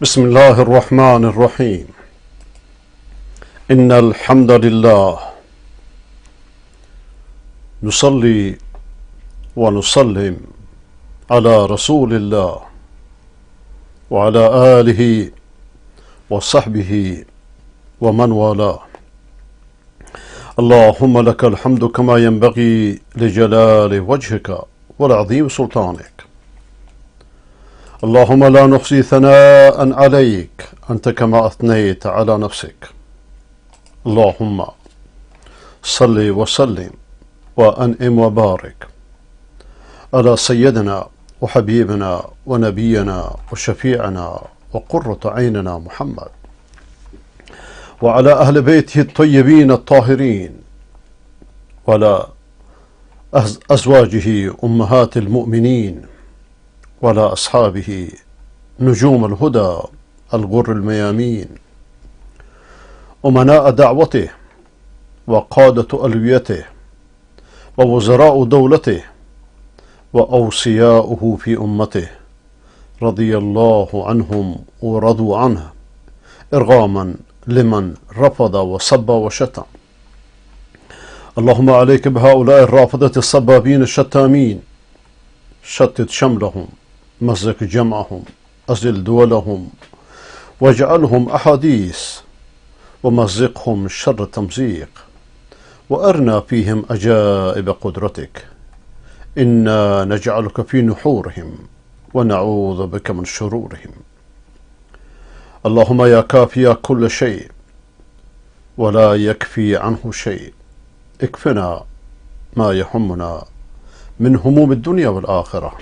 بسم الله الرحمن الرحيم. إن الحمد لله نصلي ونسلم على رسول الله وعلى آله وصحبه ومن والاه. اللهم لك الحمد كما ينبغي لجلال وجهك ولعظيم سلطانك. اللهم لا نحصي ثناء عليك أنت كما أثنيت على نفسك. اللهم صل وسلم وأنعم وبارك على سيدنا وحبيبنا ونبينا وشفيعنا وقرة عيننا محمد وعلى أهل بيته الطيبين الطاهرين وعلى أزواجه أمهات المؤمنين وعلى أصحابه نجوم الهدى الغر الميامين أمناء دعوته وقادة ألويته ووزراء دولته وأوصياؤه في أمته رضي الله عنهم ورضوا عنه إرغاما لمن رفض وصب وشتم. اللهم عليك بهؤلاء الرافضة الصبابين الشتامين، شتت شملهم، مزق جمعهم، أزل دولهم، واجعلهم أحاديث، ومزقهم شر تمزيق، وأرنا فيهم أجائب قدرتك. إنا نجعلك في نحورهم ونعوذ بك من شرورهم. اللهم يا كافي كل شيء ولا يكفي عنه شيء، اكفنا ما يهمنا من هموم الدنيا والآخرة،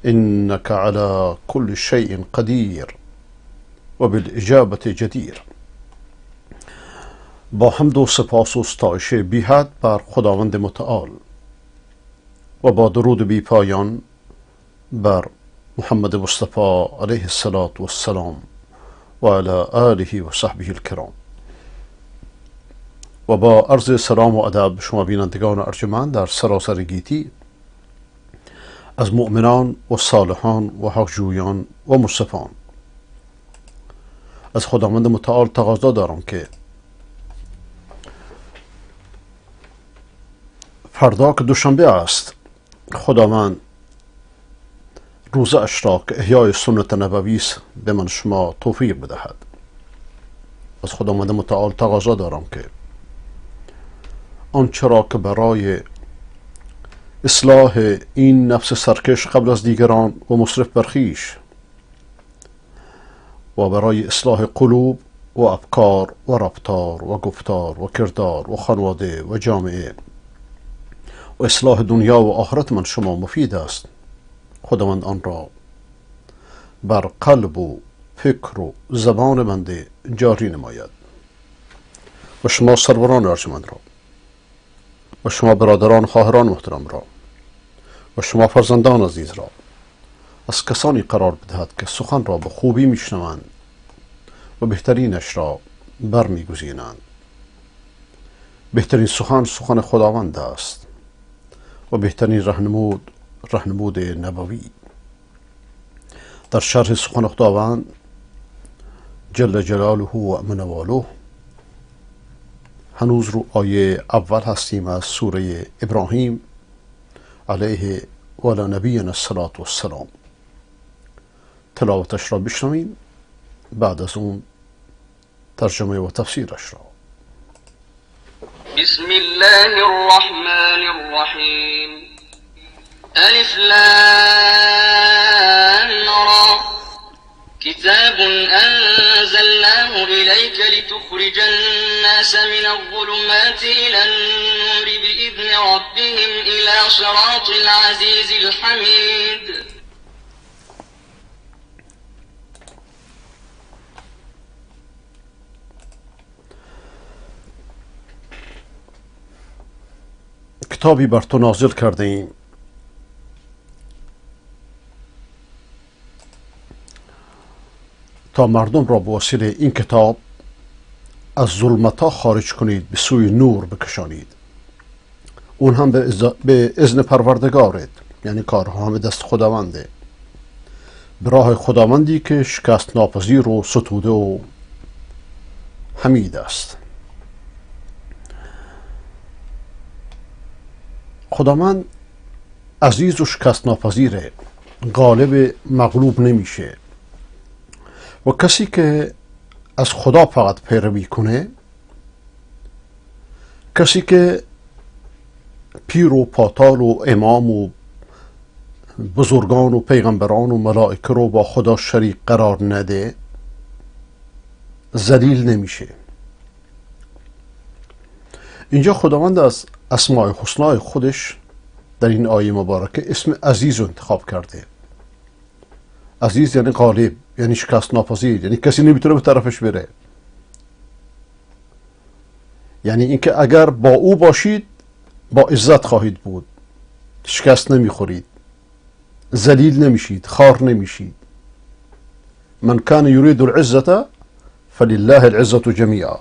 إنك على كل شيء قدیر وبالإجابة جدیر. با حمد و سپاس و ستایش بی حد بر خداوند متعال و با درود بی پایان بر محمد مصطفی علیه الصلاة والسلام و علی آله و صحبه الکرام، و با عرض سلام و ادب شما بینندگان ارجمند در سراسر گیتی از مؤمنان و صالحان و حقجویان و مصطفان، از خداوند متعال تقاضا دارم که فردا که دوشنبه است خداوند روزه اش را که احیای سنت نبوی است به من شما توفیق بدهد. از خداوند متعال تقاضا دارم که آنچه را که برای اصلاح این نفس سرکش قبل از دیگران و مصرف بر خویش و برای اصلاح قلوب و افکار و رفتار و گفتار و کردار و خانواده و جامعه و اصلاح دنیا و آخرت من شما مفید است، خداوند آن را بر قلب و فکر و زبان بنده جاری نماید. و شما سروران ارجمند را و شما برادران خواهران محترم را و شما فرزندان عزیز را از کسانی قرار بدهد که سخن را به خوبی میشنوند و بهترینش را برمیگزینند. بهترین سخن سخن خداوند است و بهترین رهنمود نبوی. در شرح سخن خداوند جل جلاله و منواله هنوز رو آیه اول هستیم از سوره ابراهیم علیه و علی نبینا الصلاة والسلام. تلاوتش را بشنویم، بعد از اون ترجمه و تفسیرش را. بسم الله الرحمن الرحیم. الف لام را كتاب أنزلناه إليك لتخرج الناس من الظلمات إلى النور بإذن ربهم إلى صراط العزيز الحميد. کتابی بر تو نازل کرده ایم تا مردم را به وسیله این کتاب از ظلمت‌ها خارج کنید، به سوی نور بکشانید. اون هم به اذن پروردگارت، یعنی کارها همه دست خداونده. به راه خداوندی که شکست ناپذیر و ستوده و حمید است. خداوند عزیز و شکست ناپذیره، غالب مغلوب نمیشه و کسی که از خدا فقط پیروی کنه، کسی که پیر و پاتال و امام و بزرگان و پیغمبران و ملائکه رو با خدا شریک قرار نده، ذلیل نمیشه. اینجا خداوند از اسماء الحسنای خودش در این آیه مبارکه اسم عزیز رو انتخاب کرده. عزیز یعنی غالب، یعنی شکست ناپذیر، یعنی کسی نمیتونه به طرفش بره. یعنی اینکه اگر با او باشید با عزت خواهید بود، شکست نمیخورید، ذلیل نمیشید، خار نمیشید. من کان یرید العزة فلله العزة جمیعا.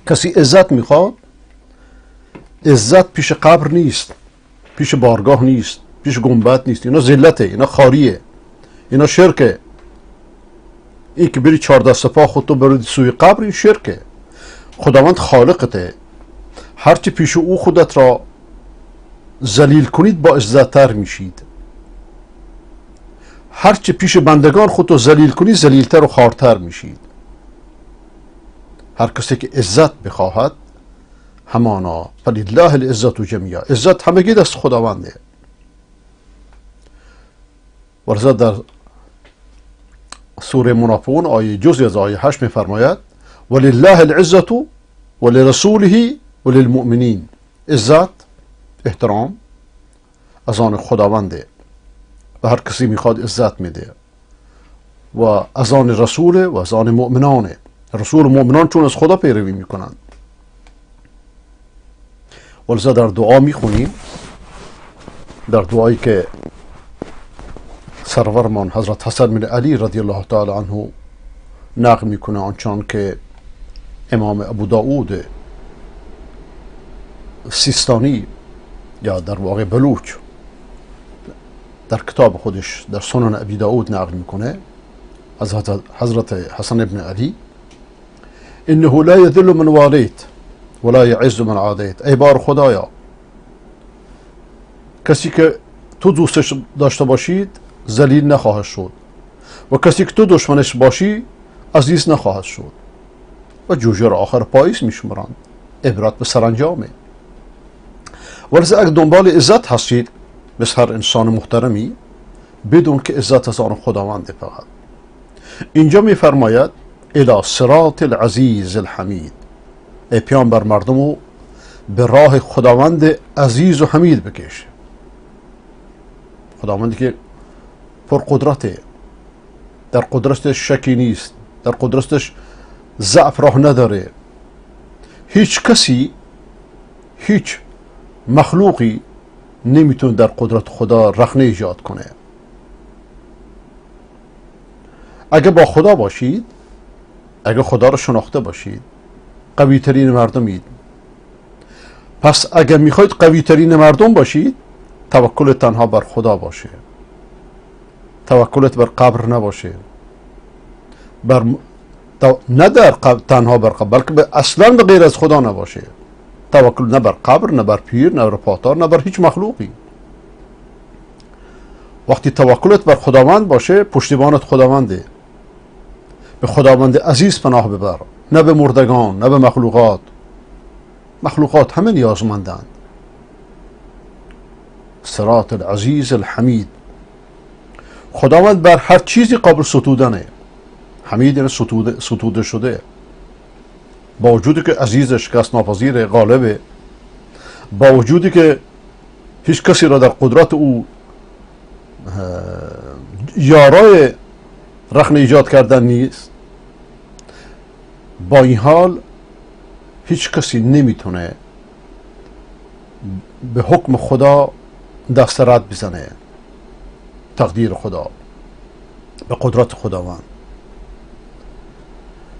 کسی عزت میخواد، عزت پیش قبر نیست، پیش بارگاه نیست، پیش گنبد نیست. اینا ذلته، اینا خاریه، اینا شرکه. این که بری 14 سپاه خودتو برید سوی قبر، این شرکه. خداوند خالقته، هرچی پیش او خودت را ذلیل کنید با عزت‌تر میشید. هرچی پیش بندگان خودتو ذلیل کنید ذلیلتر و خارتر میشید. هر کسی که عزت بخواهد همانا فلله العزة جمیعا، عزت همگی دست خداونده. ورزا در سوره منافقون آیه جزئی از آیه 8 میفرماید ولله العزة ولرسوله وللمؤمنین. عزت، احترام از آن خداونده و هر کسی میخواد عزت میده، و از آن رسول و از آن مؤمنانه. رسول و مؤمنان چون از خدا پیروی میکنند. ولذا در دعا میخونیم، در دعایی که سرورمان حضرت حسن بن علی رضی الله تعالی عنه نقل میکنه، آنچان که امام ابو داود سیستانی یا در واقع بلوچ در کتاب خودش در سنن ابی داود نقل میکنه از حضرت حسن بن علی: انه لا یذل من والیت ولا یعز من عادیت. ای بار خدایا، کسی که تو دوستش داشته باشید ذلیل نخواهد شد و کسی که تو دشمنش باشی عزیز نخواهد شد. و جوجه را آخر پاییز میشمرند. عبرت به سرانجامه. ولذا اگر دنبال عزت هستید مثل هر انسان محترمی، بدون که عزت از آن خداوند فقط. اینجا میفرماید الی صراط العزیز الحمید. ای پیامبر، مردمو به راه خداوند عزیز و حمید بکش. خداوندی که پر قدرته، در قدرتش شکی نیست، در قدرتش ضعف راه نداره. هیچ کسی، هیچ مخلوقی نمیتونه در قدرت خدا رخنه ایجاد کنه. اگه با خدا باشید، اگه خدا رو شناخته باشید، قوی ترین مردمید. پس اگه میخواید قوی ترین مردم باشید، توکل تنها بر خدا باشه. توکلت بر قبر نباشه، نه در تنها بر قبر، بلکه اصلا به غیر از خدا نباشه. توکل نه بر قبر، نه بر پیر، نه بر پاتار، نه بر هیچ مخلوقی. وقتی توکلت بر خداوند باشه، پشتیبانت خداونده. به خداوند عزیز پناه ببر، نه به مردگان، نه به مخلوقات. مخلوقات همه نیازمندند. صراط العزیز الحمید. خداوند بر هر چیزی قابل ستودنه. حمید یعنی ستوده شده. با وجودی که عزیز، شکست ناپذیر، غالبه، با وجودی که هیچ کسی را در قدرت او یارای رخنه ایجاد کردن نیست، با این حال هیچ کسی نمیتونه به حکم خدا دست رد بزنه. تقدیر خدا، به قدرت خداوند.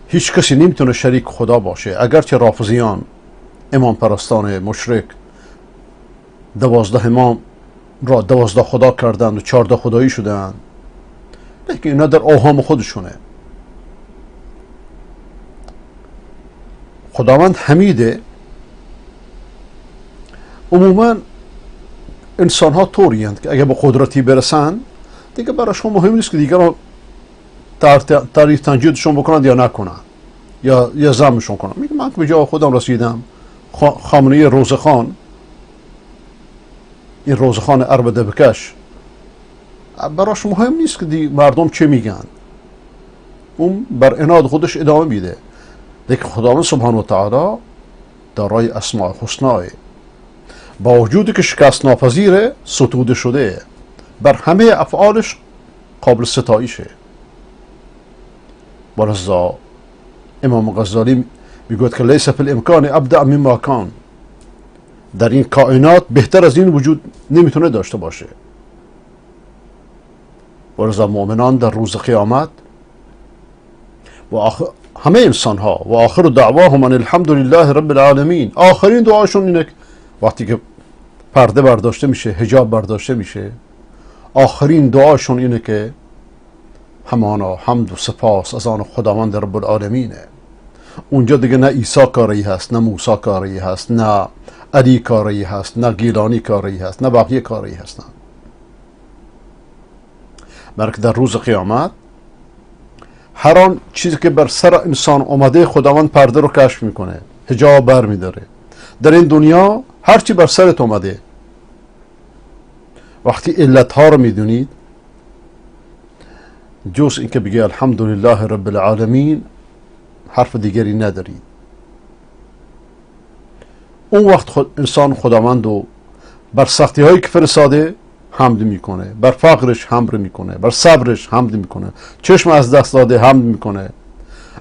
هیچ کسی نمیتونه شریک خدا باشه. اگرچه رافضیان، امام پرستان مشرک 12 امام را 12 خدا کردند و 14 خدایی شدند، لیکن اینا در اوهام خودشونه. خداوند حمیده. عموما انسان ها طوری هستند که اگه به قدرتی برسن دیگه براشون مهم نیست که دیگران تاریخ تنجیدشون بکنند یا نکنند یا زمشون کنند. میگه من که به جای خودم رسیدم. خامنه‌ای روزخان، این روزخان عربده بکش، براش مهم نیست که مردم چه میگن، اون بر عناد خودش ادامه میده. لیکن خداوند سبحانه و تعالی دارای اسماء حسناه، با وجودی که شکست ناپذیره ستوده شده، بر همه افعالش قابل ستایشه. ولذا امام غزالی میگوید که لیس فی الامکان ابدع مما کان، در این کائنات بهتر از این وجود نمیتونه داشته باشه. ولذا مؤمنان در روز قیامت و همه انسان ها و آخر دعواهم ان الحمد لله رب العالمین، آخرین دعاشون اینه وقتی که پرده برداشته میشه، حجاب برداشته میشه، آخرین دعاشون اینه که همانا حمد و سپاس از آن خداوند رب العالمینه. اونجا دیگه نه عیسی کاری هست، نه موسی کاری هست، نه علی کاری هست، نه گیلانی کاری هست، نه بقیه کاری هستن. بلکه در روز قیامت هر آن چیزی که بر سر انسان اومده خداوند پرده رو کشف میکنه، حجاب بر میداره. در این دنیا هر چی بر سرت اومده، وقتی علتها رو میدونید، جز اینکه بگی الحمدلله رب العالمین، حرف دیگری ندارید. اون وقت انسان خداوند رو بر سختی هایی که فرستاده حمد میکنه، بر فقرش حمد میکنه، بر صبرش حمد میکنه، چشم از دست داده حمد میکنه،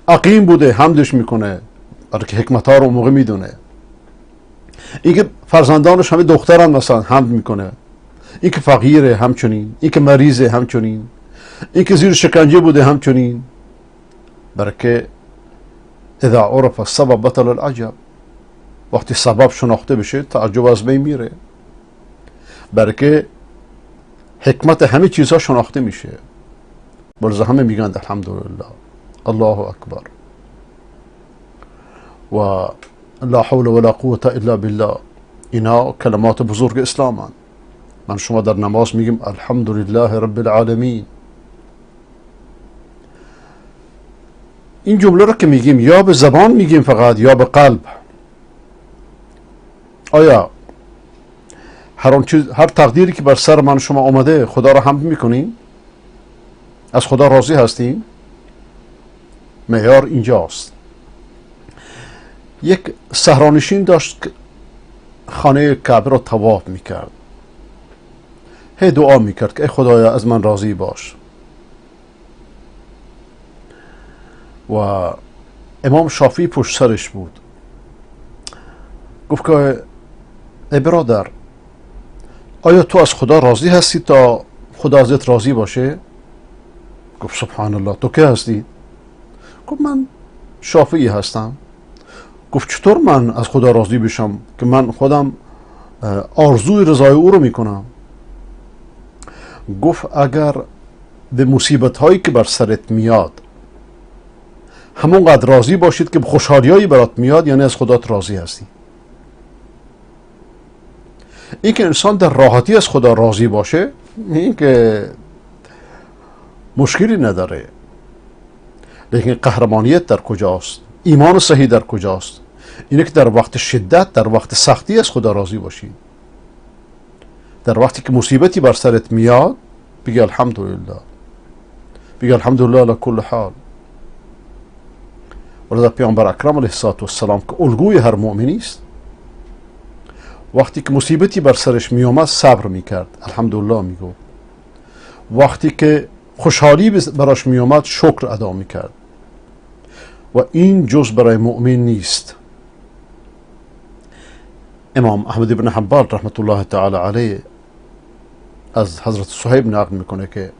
عقیم بوده حمدش میکنه، برای که حکمت ها رو موقع میدونه. اینکه فرزندانش همه دختران مثلا حمد میکنه، اینکه فقیره همچنین، اینکه مریضه همچنین، اینکه زیر شکنجه بوده همچنین. برای که اذا عرف السبب بطل العجب، وقتی سبب شناخته بشه تعجب از بین میره. برای که حکمت همه چیزها شناخته میشه. بلزا همه میگن الحمدلله، الله اکبر و لا حول ولا قوة الا بالله. اینا کلمات بزرگ اسلامن. من شما در نماز میگیم الحمدلله رب العالمین. این جمله رو که میگیم یا به زبان میگیم فقط یا به قلب؟ آیا هر تقدیری که بر سر من شما آمده خدا را حمد میکنین؟ از خدا راضی هستین؟ معیار اینجاست. یک صحرانشین داشت که خانه کعبه را طواف میکرد. هی دعا میکرد که ای خدایا از من راضی باش. و امام شافعی پشت سرش بود. گفت که ای برادر، آیا تو از خدا راضی هستی تا خدا ازت راضی باشه؟ گفت سبحان الله، تو که هستی؟ گفت من شافعی هستم. گفت چطور من از خدا راضی بشم که من خودم آرزوی رضای او رو میکنم؟ گفت اگر به مصیبت هایی که بر سرت میاد همونقدر راضی باشید که به خوشحالی هایی برات میاد، یعنی از خدات راضی هستی. این که انسان در راحتی از خدا راضی باشه، این که مشکلی نداره. لیکن قهرمانیت در کجاست؟ ایمان صحیح در کجاست؟ اینه که در وقت شدت، در وقت سختی از خدا راضی باشی. در وقتی که مصیبتی بر سرت میاد بگی الحمدلله، بگی الحمدلله علی کل حال. ولذا پیامبر اکرم علیه السلام که الگوی هر مؤمنی است، وقتی که مصیبتی بر سرش میومد صبر میکرد، الحمدلله میگفت. وقتی که خوشحالی براش میومد شکر ادا میکرد. و این جز برای مؤمن نیست. امام احمد بن حنبل رحمت الله تعالی علیه از حضرت صهیب نقل میکنه که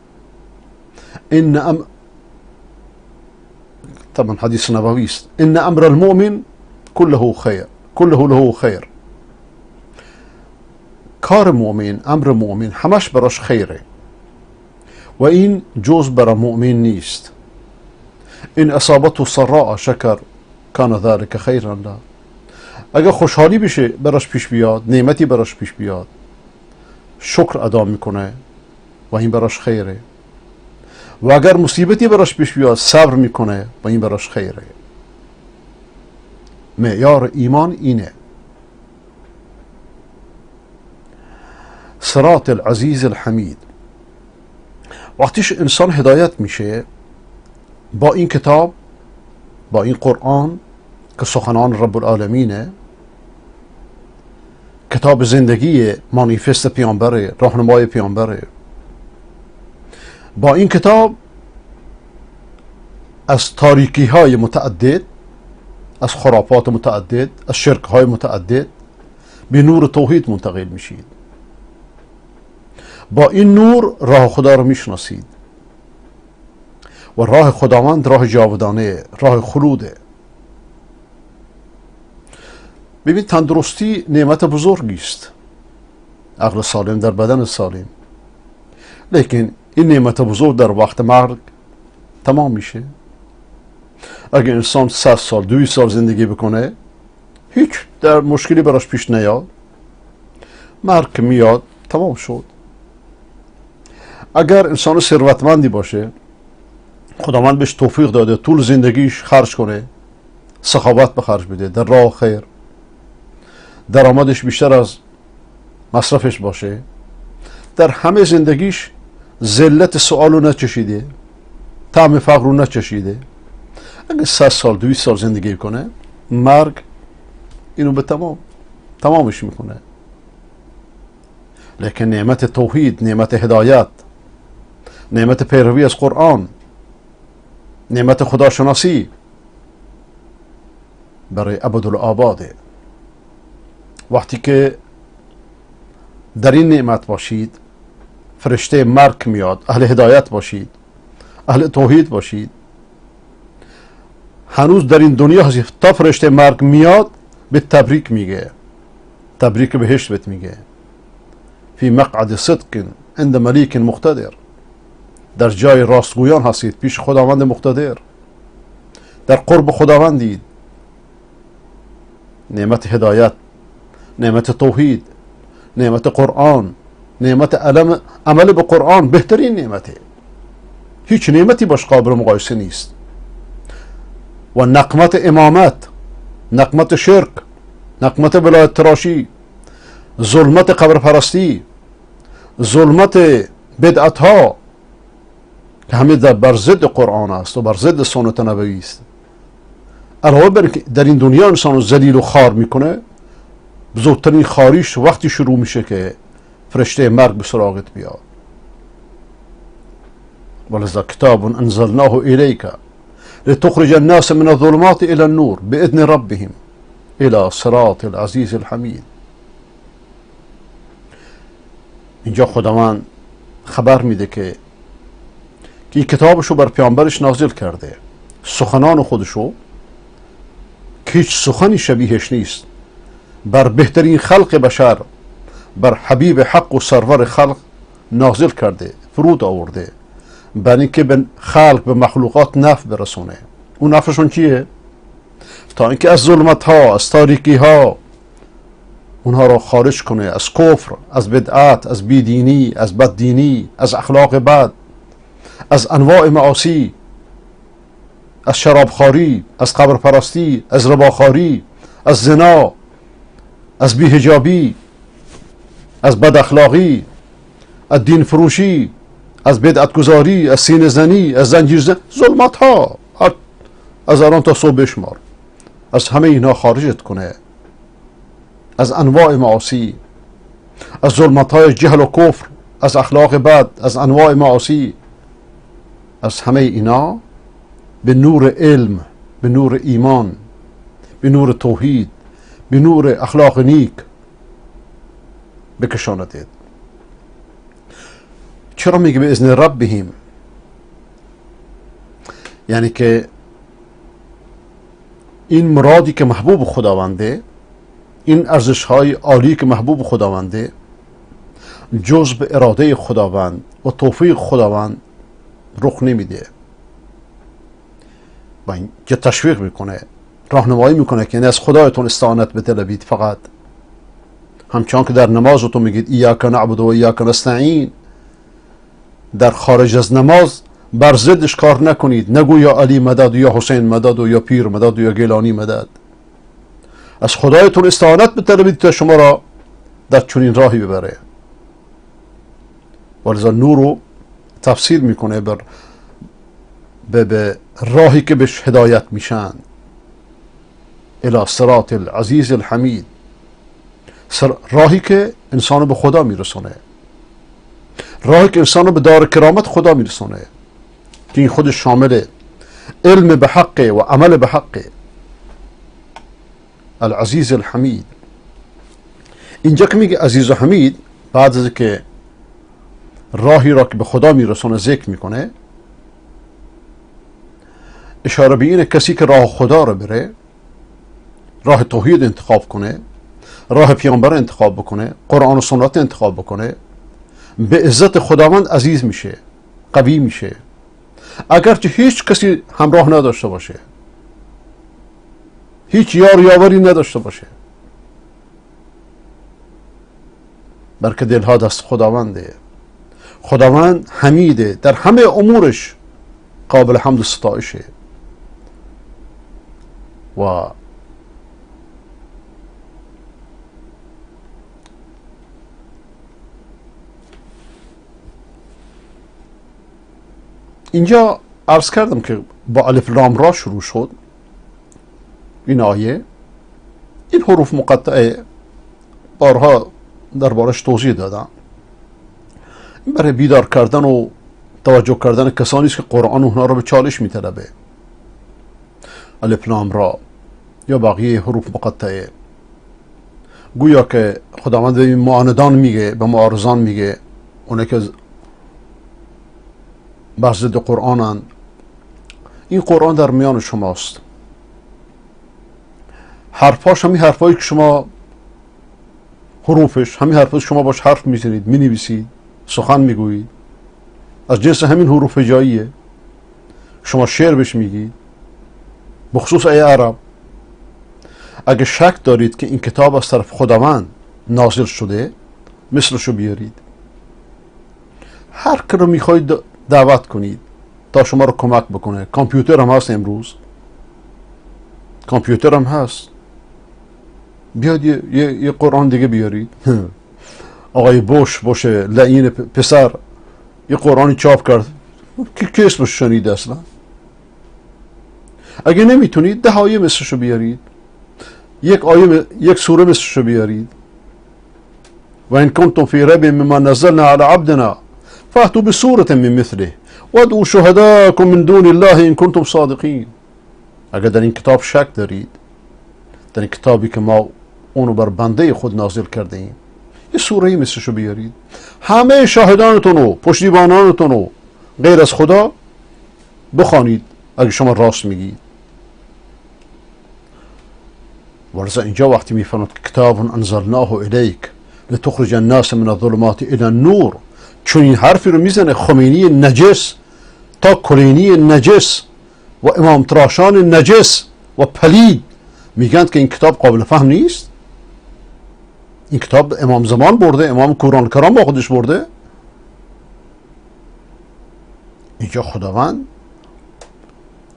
طبعا حدیث نبوی است، ان امر المؤمن كله خیر، كله له خیر. کار مؤمن، امر مؤمن همش براش خیره. و این جز برای مؤمن نیست. این اصابته سراء شکر کان ذلک خیرا له. اگر خوشحالی بشه براش پیش بیاد، نعمتی براش پیش بیاد، شکر ادا میکنه و این براش خیره. و اگر مصیبتی براش پیش بیاد صبر میکنه و این براش خیره. معیار ایمان اینه. صراط العزیز الحمید. وقتیش انسان هدایت میشه با این کتاب، با این قرآن که سخنان رب العالمینه، کتاب زندگی، مانیفست پیامبره، راهنمای پیامبره، با این کتاب از تاریکی های متعدد، از خرافات متعدد، از شرک های متعدد به نور توحید منتقل میشید. با این نور راه خدا رو میشناسید و راه خداوند راه جاودانه، راه خلوده. ببین تندرستی نعمت بزرگی است، عقل سالم در بدن سالم، لیکن این نعمت بزرگ در وقت مرگ تمام میشه. اگر انسان 100 سال 200 سال زندگی بکنه هیچ در مشکلی براش پیش نیاد، مرگ میاد تمام شد. اگر انسان ثروتمندی باشه، خداوند بهش توفیق داده طول زندگیش خرج کنه، سخاوت به خرج بده در راه خیر، درآمدش بیشتر از مصرفش باشه، در همه زندگیش ذلت سؤال رو نچشیده، طعم فقر رو نچشیده، اگه 100 سال 200 سال زندگی کنه، مرگ اینو به تمامش میکنه. لیکن نعمت توحید، نعمت هدایت، نعمت پیروی از قرآن، نعمت خداشناسی برای ابدالآباده. وقتی که در این نعمت باشید، فرشته مرگ میاد، اهل هدایت باشید، اهل توحید باشید، هنوز در این دنیا هستید تا فرشته مرگ میاد به تبریک میگه، تبریک بهشت بهت میگه. فی مقعد صدق عند ملیک مقتدر. در جای راستگویان هستید پیش خداوند مقتدر، در قرب خداوندید. نعمت هدایت، نعمت توحید، نعمت قرآن، نعمت عمل به قرآن بهترین نعمته، هیچ نعمتی باش قابل مقایسه نیست. و نقمت امامت، نقمت شرک، نقمت ولایت تراشی، ظلمت قبر پرستی، ظلمت بدعت ها که همه بر ضد قرآن است و بر ضد سنت نبوی است. علاوه بر که در این دنیا انسان رو ذلیل و خوار میکنه، بزرگترین خاریش وقتی شروع میشه که فرشته مرگ به سراغت بیاد. ولذا کتاب انزلناه الیک لتخرج الناس من الظلمات الى النور باذن ربهم الى صراط العزیز الحمید. اینجا خداوند خبر میده که این کتابشو بر پیامبرش نازل کرده، سخنان خودشو که هیچ سخنی شبیهش نیست، بر بهترین خلق بشر، بر حبیب حق و سرور خلق نازل کرده، فرود آورده، برای اینکه به خلق، به مخلوقات نفع برسونه. اون نفعشون چیه؟ تا اینکه از ظلمت ها، از تاریکی ها اونها را خارج کنه، از کفر، از بدعت، از بیدینی، از بددینی، از اخلاق بد، از انواع معاصی، از شرابخواری، از قبرپرستی، از رباخواری، از زنا، از بی‌حجابی، از بد اخلاقی، از دین فروشی، از بدعت گذاری، از سینه زنی، از زنجیر زنی، ظلمت ها از الان تا صبح بشمار، از همه اینا خارجت کنه، از انواع معاصی، از ظلمت های جهل و کفر، از اخلاق بد، از انواع معاصی، از همه اینا به نور علم، به نور ایمان، به نور توحید، به نور اخلاق نیک بکشاندید. چرا میگه به اذن ربهم؟ یعنی که این مرادی که محبوب خداونده، این ارزش های عالی که محبوب خداونده، جز به اراده خداوند و توفیق خداوند رخ نمیده. و اینجا تشویق میکنه، راهنمایی میکنه که از خدایتون استعانت بطلبید فقط. همچنان که در نمازتون میگید ایاک نعبد و ایاک نستعین، در خارج از نماز بر ضدش کار نکنید. نگو یا علی مدد و یا حسین مدد و یا پیر مدد و یا گیلانی مدد. از خدایتون استعانت بطلبید تا شما را در چنین راهی ببره. ولذا نور رو تفسیر میکنه به راهی که بهش هدایت میشن، الی صراط العزیز الحمید، راهی که انسان به خدا میرسونه، راهی که انسان رو به دار کرامت خدا میرسونه، که این خودش شامل علم به حقه و عمل به حقه. العزیز الحمید. اینجا که میگه عزیز و حمید، بعد از که راهی را که به خدا میرسونه ذکر میکنه، اشاره به اینه کسی که راه خدا رو بره، راه توحید انتخاب کنه، راه پیامبر انتخاب بکنه، قرآن و سنت انتخاب بکنه، به عزت خداوند عزیز میشه، قوی میشه، اگرچه هیچ کسی همراه نداشته باشه، هیچ یار یاوری نداشته باشه، بلکه دلها دست خداونده. خداوند حمیده، در همه امورش قابل حمد و ستایشه. و اینجا عرض کردم که با الف لام را شروع شد این آیه. این حروف مقطعه بارها دربارش توضیح دادم. برای بیدار کردن و توجه کردن کسانی است که قرآن اونها را به چالش میطلبه. الف لام را یا بقیه حروف مقطعه گویا که خداوند به معاندان میگه، به معارضان میگه، اونه که بر ضد قرآنن، این قرآن در میان شماست. حرفاش همین حرفایی که شما، حروفش همین حرفایی شما باش حرف میزنید، مینویسید، سخن میگویید، از جنس همین حروف هجاییه. شما شعر بهش میگید. بخصوص ای عرب، اگه شک دارید که این کتاب از طرف خداوند نازل شده، مثلشو بیارید. هر که رو میخواید دعوت کنید تا شما رو کمک بکنه. کامپیوتر هم هست امروز، کامپیوتر هم هست. بیاد یه قرآن دیگه بیارید. آقای بوش لعین پسر یه قرآنی چاپ کرد که اسمش شنیده اصلا. اگه نمیتونید 10 آیه مثلشو بیارید، یک سوره مثلشو بیارید. و ان کنتم فی ریب مما نزلنا علی عبدنا فاتوا بسوره من مثله وادعوا شهداءکم من دون الله ان کنتم صادقین. اگر در این کتاب شک دارید، در این کتابی که ما اونو بر بنده خود نازل کرده ایم، یه سوره‌ای مثلشو بیارید. همه شاهدانتون و پشتیبانانتون و غیر از خدا بخوانید اگه شما راست میگید. ولذا اینجا وقتی میفرماید کتاب انزلناه الیک لتخرج الناس من الظلمات الی النور، چون این حرفی رو میزنه خمینی نجس تا کلینی نجس و امام تراشان نجس و پلید میگن که این کتاب قابل فهم نیست. این کتاب امام زمان برده، امام قرآن کرام با خودش برده. اینجا خداوند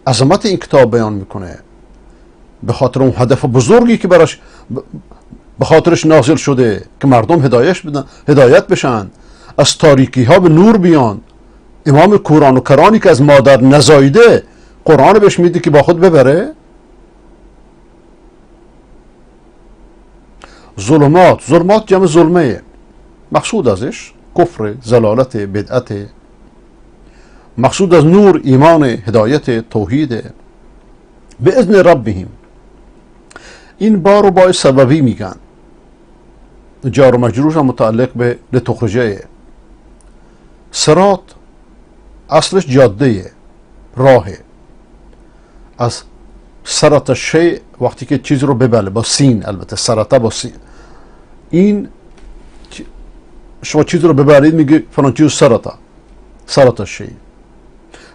عظمت این کتاب بیان میکنه، به خاطر اون هدف بزرگی که براش به خاطرش نازل شده که مردم هدایت بشن، از تاریکی ها به نور بیان. امام قرآن و کرانی که از مادر نزایده قرآن بهش میده که با خود ببره. ظلمات جمع ظلمه، مقصود ازش کفر، زلالت، بدعت. مقصود از نور ایمان، هدایت، توحید. به اذن ربهم، این بارو با سببی میگن. جار و مجرورش هم متعلق به لتخرجه. صراط اصلش جاده، راه. از سرط الشیء وقتی که چیز رو ببله، با سین، البته سرطه با سین. این شما چیزی رو ببرید میگه فلان چیز سرطه شی.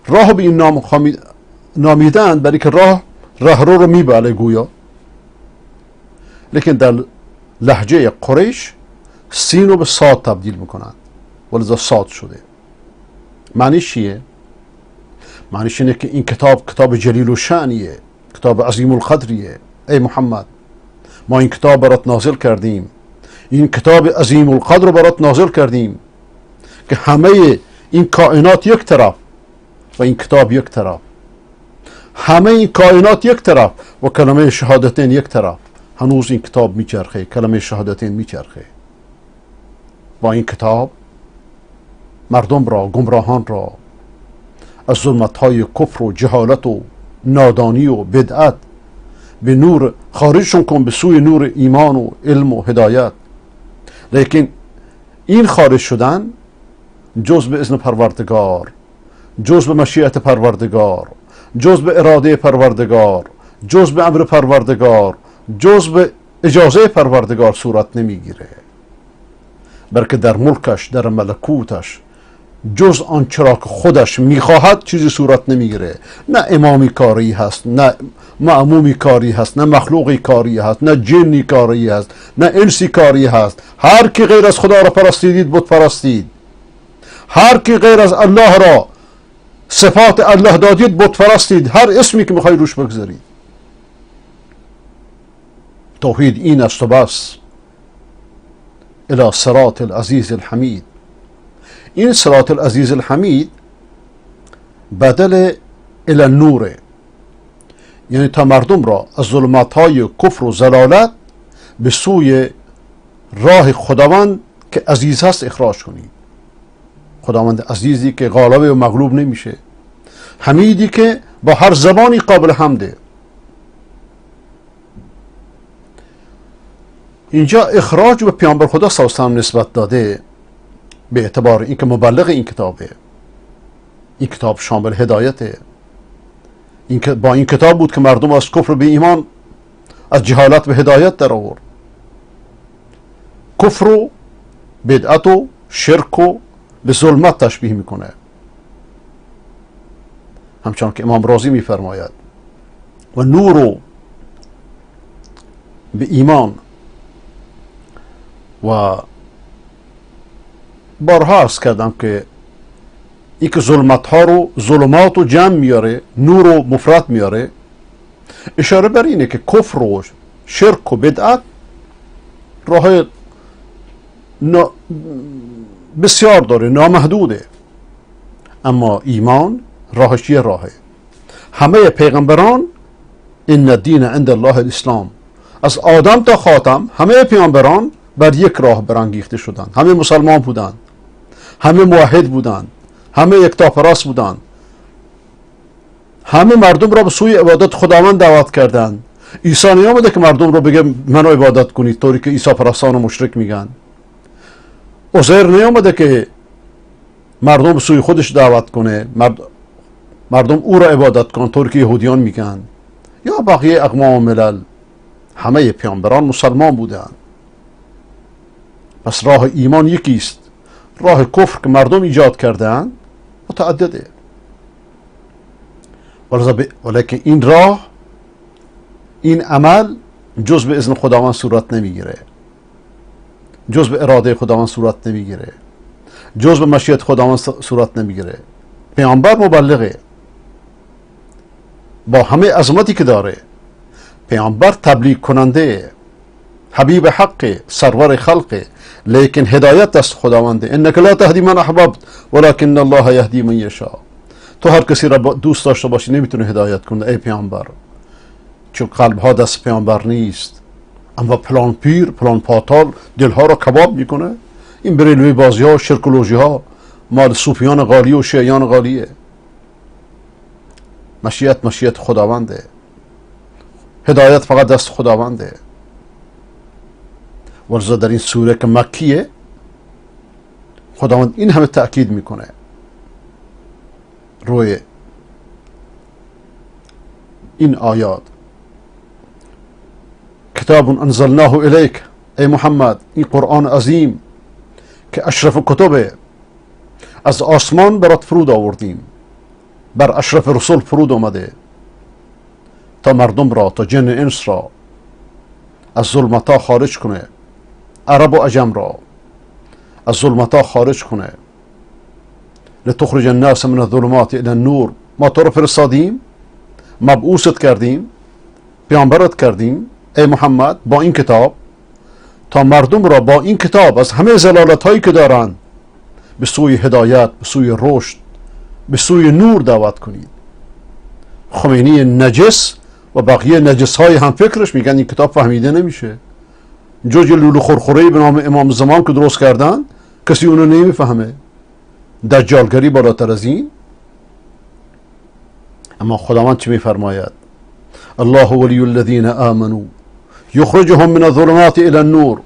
راه به این نام نامیدن برای که راه رو میبره گویا، لیکن در لهجه قریش سین رو به صاد تبدیل میکنن ولذا صاد شده. معنیش چیه؟ معنیش اینه که این کتاب جلیل و شأنیه، کتاب عظیم القدریه. ای محمد ما این کتاب برات نازل کردیم، این کتاب عظیم القدر رو برات نازل کردیم که همه این کائنات یک طرف و این کتاب یک طرف، همه این کائنات یک طرف و کلمه شهادتین یک طرف. هنوز این کتاب میچرخه، کلمه شهادتین میچرخه. با این کتاب مردم را، گمراهان را از ظلمت‌های کفر و جهالت و نادانی و بدعت به نور خارجشون کن، به سوی نور ایمان و علم و هدایت. لیکن این خارج شدن جز به اذن پروردگار، جز به مشیت پروردگار، جز به اراده پروردگار، جز به امر پروردگار، جز به اجازه پروردگار صورت نمیگیره. بلکه در ملکش، در ملکوتش، جز آنچه را که خودش میخواهد چیزی صورت نمیگیره. نه امامی کاری هست، نه معمومی کاری هست، نه مخلوقی کاری هست، نه جنی کاری هست، نه انسی کاری هست. هر کی غیر از خدا را پرستیدید بت پرستید، هر کی غیر از الله را صفات الله دادید بت پرستید، هر اسمی که میخوای روش بگذارید. توحید این است و بس. الی صراط العزیز الحمید. این صراط العزیز الحمید بدل الی النوره، یعنی تا مردم را از ظلمات‌های کفر و ضلالت به سوی راه خداوند که عزیز هست اخراج کنید. خداوند عزیزی که غالب و مغلوب نمیشه، حمیدی که با هر زبانی قابل حمده. اینجا اخراج به پیامبر خدا صلی الله علیه و آله نسبت داده به اعتبار اینکه مبلغ این کتابه. این کتاب شامل هدایته. با این کتاب بود که مردم از کفر به ایمان، از جهالت به هدایت در آورد. کفر و بدعت و شرک و به ظلمت تشبیه میکنه، همچنان که امام رازی میفرماید. و نور و به ایمان و بارها عرض کردم که این که ظلمت ها رو ظلمات و جمع میاره، نور و مفرد میاره، اشاره بر اینه که کفر و شرک و بدعت راه بسیار داره، نامحدوده. اما ایمان راهش یه راهه. همه پیغمبران ان الدین عند الله الاسلام، از آدم تا خاتم همه پیغمبران بر یک راه برانگیخته شدند. همه مسلمان بودند، همه موحد بودند، همه یکتاپرست بودند، همه مردم را به سوی عبادت خداوند دعوت کردند. عیسی نیامده که مردم رو بگه منو عبادت کنید طوری که عیسی پرستان و مشرک میگن. عزیر نیامده که مردم به سوی خودش دعوت کنه، مردم او را عبادت کنن طوری که یهودیان میگن، یا بقیه اقوام و ملل. همه پیامبران مسلمان بودند. پس راه ایمان یکیست. راه کفر که مردم ایجاد کردن متعدده. ولیکن این راه، این عمل جز به اذن خداوند صورت نمیگیره، جز به اراده خداوند صورت نمیگیره، جز به مشیت خداوند صورت نمیگیره. پیامبر مبلغه با همه عظمتی که داره. پیامبر تبلیغ کننده، حبیب حق، سرور خلقه، لیکن هدایت دست خداونده. انک لا تهدی من احببت ولکن الله یهدی من یشاء. تو هر کسی را دوست داشته باشی نمیتونه هدایت کنه ای پیامبر، چون قلب ها دست پیامبر نیست. اما پلان پیر، پلان پاتال دلها را کباب میکنه. این بریلوی بازی ها و شرکولوژی ها مال صوفیان غالی و شیعیان غالیه. مشیت خداونده، هدایت فقط دست خداونده. ولذا در این سوره که مکیه خداوند این همه تأکید میکنه روی این آیات. کتاب انزلناه الیک، ای محمد این قرآن عظیم که که اشرف کتب از آسمان برات فرود آوردیم، بر اشرف رسول فرود آمده تا مردم را، تا جن انس را از ظلمتا خارج کنه، عرب و عجم را از ظلمتا خارج کنه. لتخرج الناس من الظلمات الى النور. ما تو رو فرستادیم، مبعوثت کردیم، پیامبرت کردیم ای محمد با این کتاب تا مردم را با این کتاب از همه ضلالت هایی که دارند به سوی هدایت، به سوی رشد، به سوی نور دعوت کنید. خمینی نجس و بقیه نجس های هم فکرش میگن این کتاب فهمیده نمیشه. جوج لولو خورخوری به نام امام زمان که درست کردن کسی اونو نمیفهمه. دجالگری بالاتر از این. اما خداوند چه میفرماید؟ الله ولی الذین آمنوا یخرجهم من الظلمات الى النور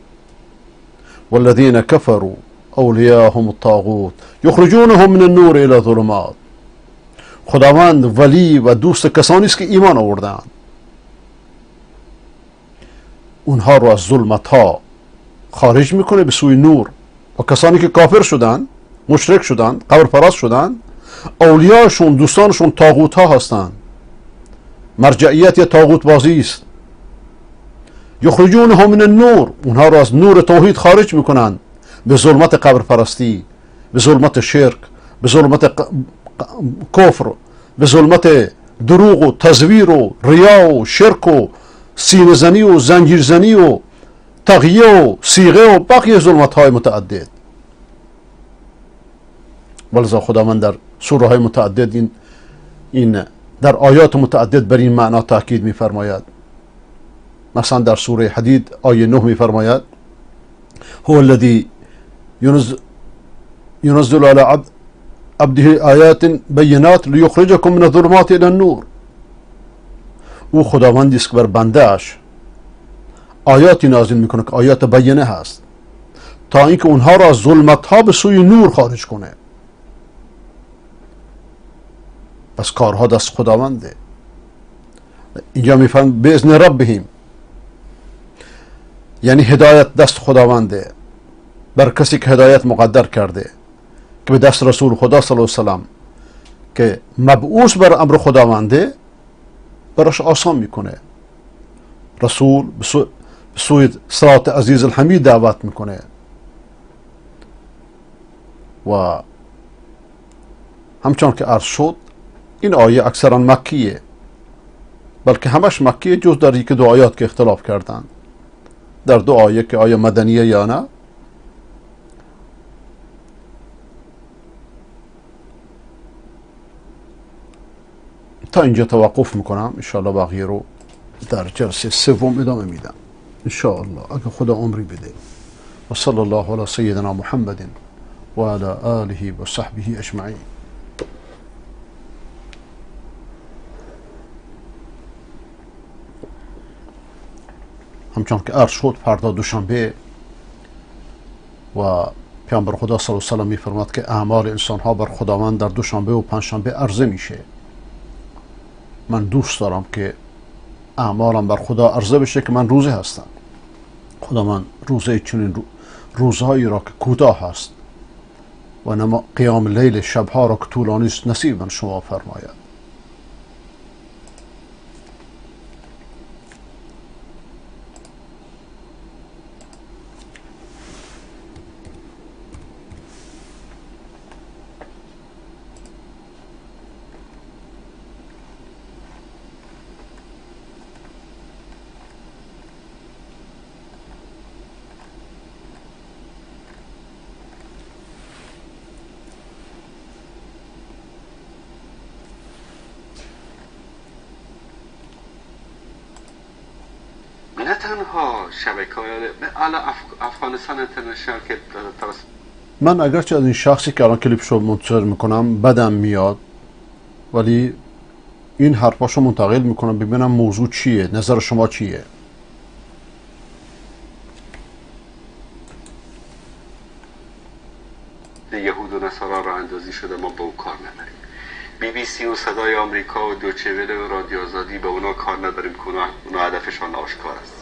والذین كفروا اولیاءهم الطاغوت یخرجونهم من النور الى الظلمات. خداوند ولی و دوست کسانی است که ایمان آوردند، اونها رو از ظلمت ها خارج میکنه به سوی نور. و کسانی که کافر شدن، مشرک شدن، قبر پرست شدن، اولیاشون، دوستانشون طاغوت ها هستند. مرجعیت یا طاغوت بازی است. یخرجونهم من النور، اونها رو از نور توحید خارج میکنن به ظلمت قبر پرستی، به ظلمت شرک، به ظلمت کفر، به ظلمت دروغ و تزویر و ریا و شرک و سینه زنی و زنجیر زنی و تغییه و صیغه و بقیه ظلمت های متعدد. ولذا خداوند در سوره های متعدد این در آیات متعدد بر این معنا تاکید می‌فرماید. مثلا در سوره حدید آیه 9 می‌فرماید هو الذی ينزل على عبده آیات بینات لیخرجکم من الظلمات الى النور. او خداوندی است که بر بنده‌اش آیاتی نازل میکنه که آیات بینه هست تا اینکه اونها را از ظلمت ها به سوی نور خارج کنه. پس کارها دست خداونده. اینجا میفهم باذن ربهم، یعنی هدایت دست خداونده بر کسی که هدایت مقدر کرده که به دست رسول خدا صلی الله علیه وسلم که مبعوث بر امر خداونده براش آسان میکنه. رسول به سوی صراط عزیز الحمید دعوت میکنه و همچون که عرض شد این آیه اکثرا مکیه، بلکه همش مکیه جز در یک دو آیات که اختلاف کردن در دو آیه که آیه مدنیه یا نه. تا اینجا توقف میکنم، انشاءالله بقیه رو در جلسه سوم ادامه میدم انشاءالله اگه خدا عمری بده. و صلی الله علی سیدنا محمد و علی آله و صحبه اجمعین. همچون که عرض شد فردا دوشنبه و پیامبر خدا صلی الله علیه و سلم میفرماد که اعمال انسان ها بر خداوند در دوشنبه و پنجشنبه عرضه میشه. من دوست دارم که اعمالم بر خدا عرضه بشه که من روزه هستم. خدا من روزه چنین روزهایی را که کوتاه هست و نما قیام لیل شبها را که طولانی است نصیب من شما فرماید. نه تنها شبکه‌های افغانستان اینترنشنال که من اگرچه از این شخصی که الان کلیپشو منتشر میکنم بدم میاد، ولی این حرفاشو منتقل میکنم ببینم موضوع چیه، نظر شما چیه. یهود و نصارا را اندازی شده، ما با او کار نداریم. BBC و صدای آمریکا و دوچه و رادیو آزادی به اونا کار نداریم که اونا هدفشان آشکار است.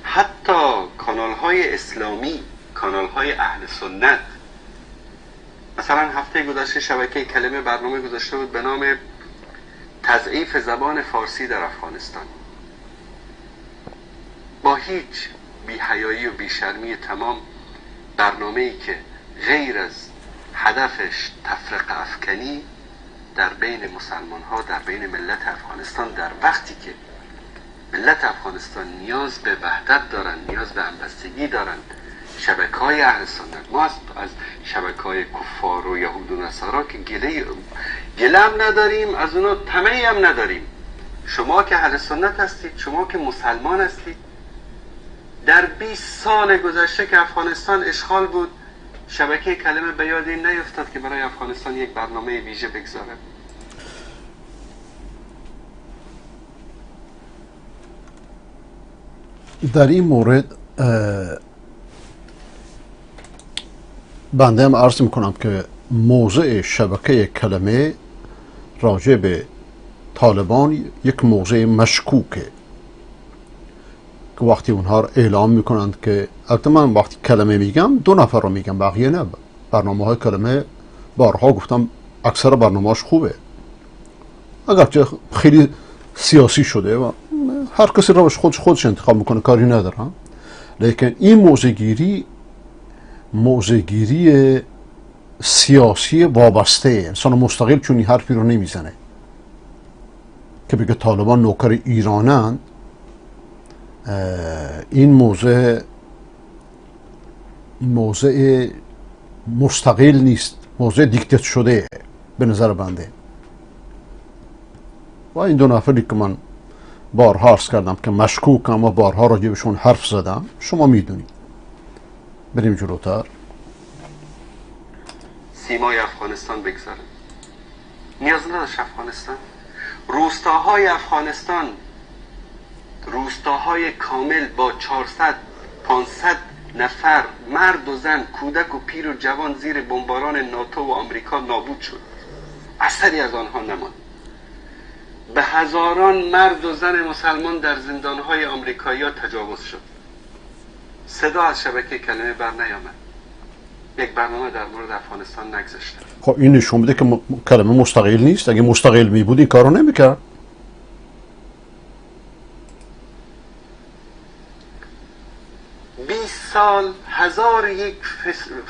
حتی کانال های اسلامی کانال های اهل سنت. مثلا هفته گذشته شبکه کلمه برنامه گذاشته بود به نام تضعیف زبان فارسی در افغانستان. با هیچ بی‌حیایی و بی‌شرمی تمام برنامه‌ای که غیر از هدفش تفرقه افکنی در بین مسلمان ها، در بین ملت افغانستان، در وقتی که ملت افغانستان نیاز به وحدت دارن، نیاز به همبستگی دارن، شبکه‌های اهل سنت، ما از شبکه‌های کفار و یهود و نصارا که گله هم نداریم، از اونا طمعی هم نداریم. شما که اهل سنت هستید، شما که مسلمان هستید، در 20 سال گذشته که افغانستان اشغال بود شبکه کلمه به یاد این نیفتاد که برای افغانستان یک برنامه ویژه بگذاره. در این مورد بنده هم عرض میکنم که موضع شبکه کلمه راجع به طالبان یک موضع مشکوکه که وقتی اونها رو اعلام میکنند که البته من وقتی کلمه میگم 2 نفر رو میگم، بقیه نه. برنامه های کلمه بارها گفتم اکثر برنامه‌اش خوبه، اگرچه خیلی سیاسی شده و هر کسی روش خودش انتخاب میکنه، کاری ندارم، لیکن این موضعگیری سیاسی وابسته انسان مستقل چون این حرفی رو نمیزنه که بگه طالبان نوکر ایرانن. این موضع مستقل نیست، موضع دیکتات شده به نظر بنده. و این 2 نفری که من بارها عرض کردم که مشکوکم و بارها راجع بهشون حرف زدم، شما میدونید. بریم جلوتر. سیمای افغانستان بگذارم. نیاز نداشت افغانستان، روستاهای افغانستان، روستاهای کامل با 400-500 نفر مرد و زن، کودک و پیر و جوان زیر بمباران ناتو و آمریکا نابود شد. اثری از آنها نماند. به هزاران مرد و زن مسلمان در زندانهای آمریکایی تجاوز شد. صدا از شبکه کلمه بر نیامد. یک برنامه در مورد افغانستان نگذاشته. خب این نشون میده که کلمه مستقل نیست. اگه مستقل می بود این کارو نمیکرد. 20 سال 1001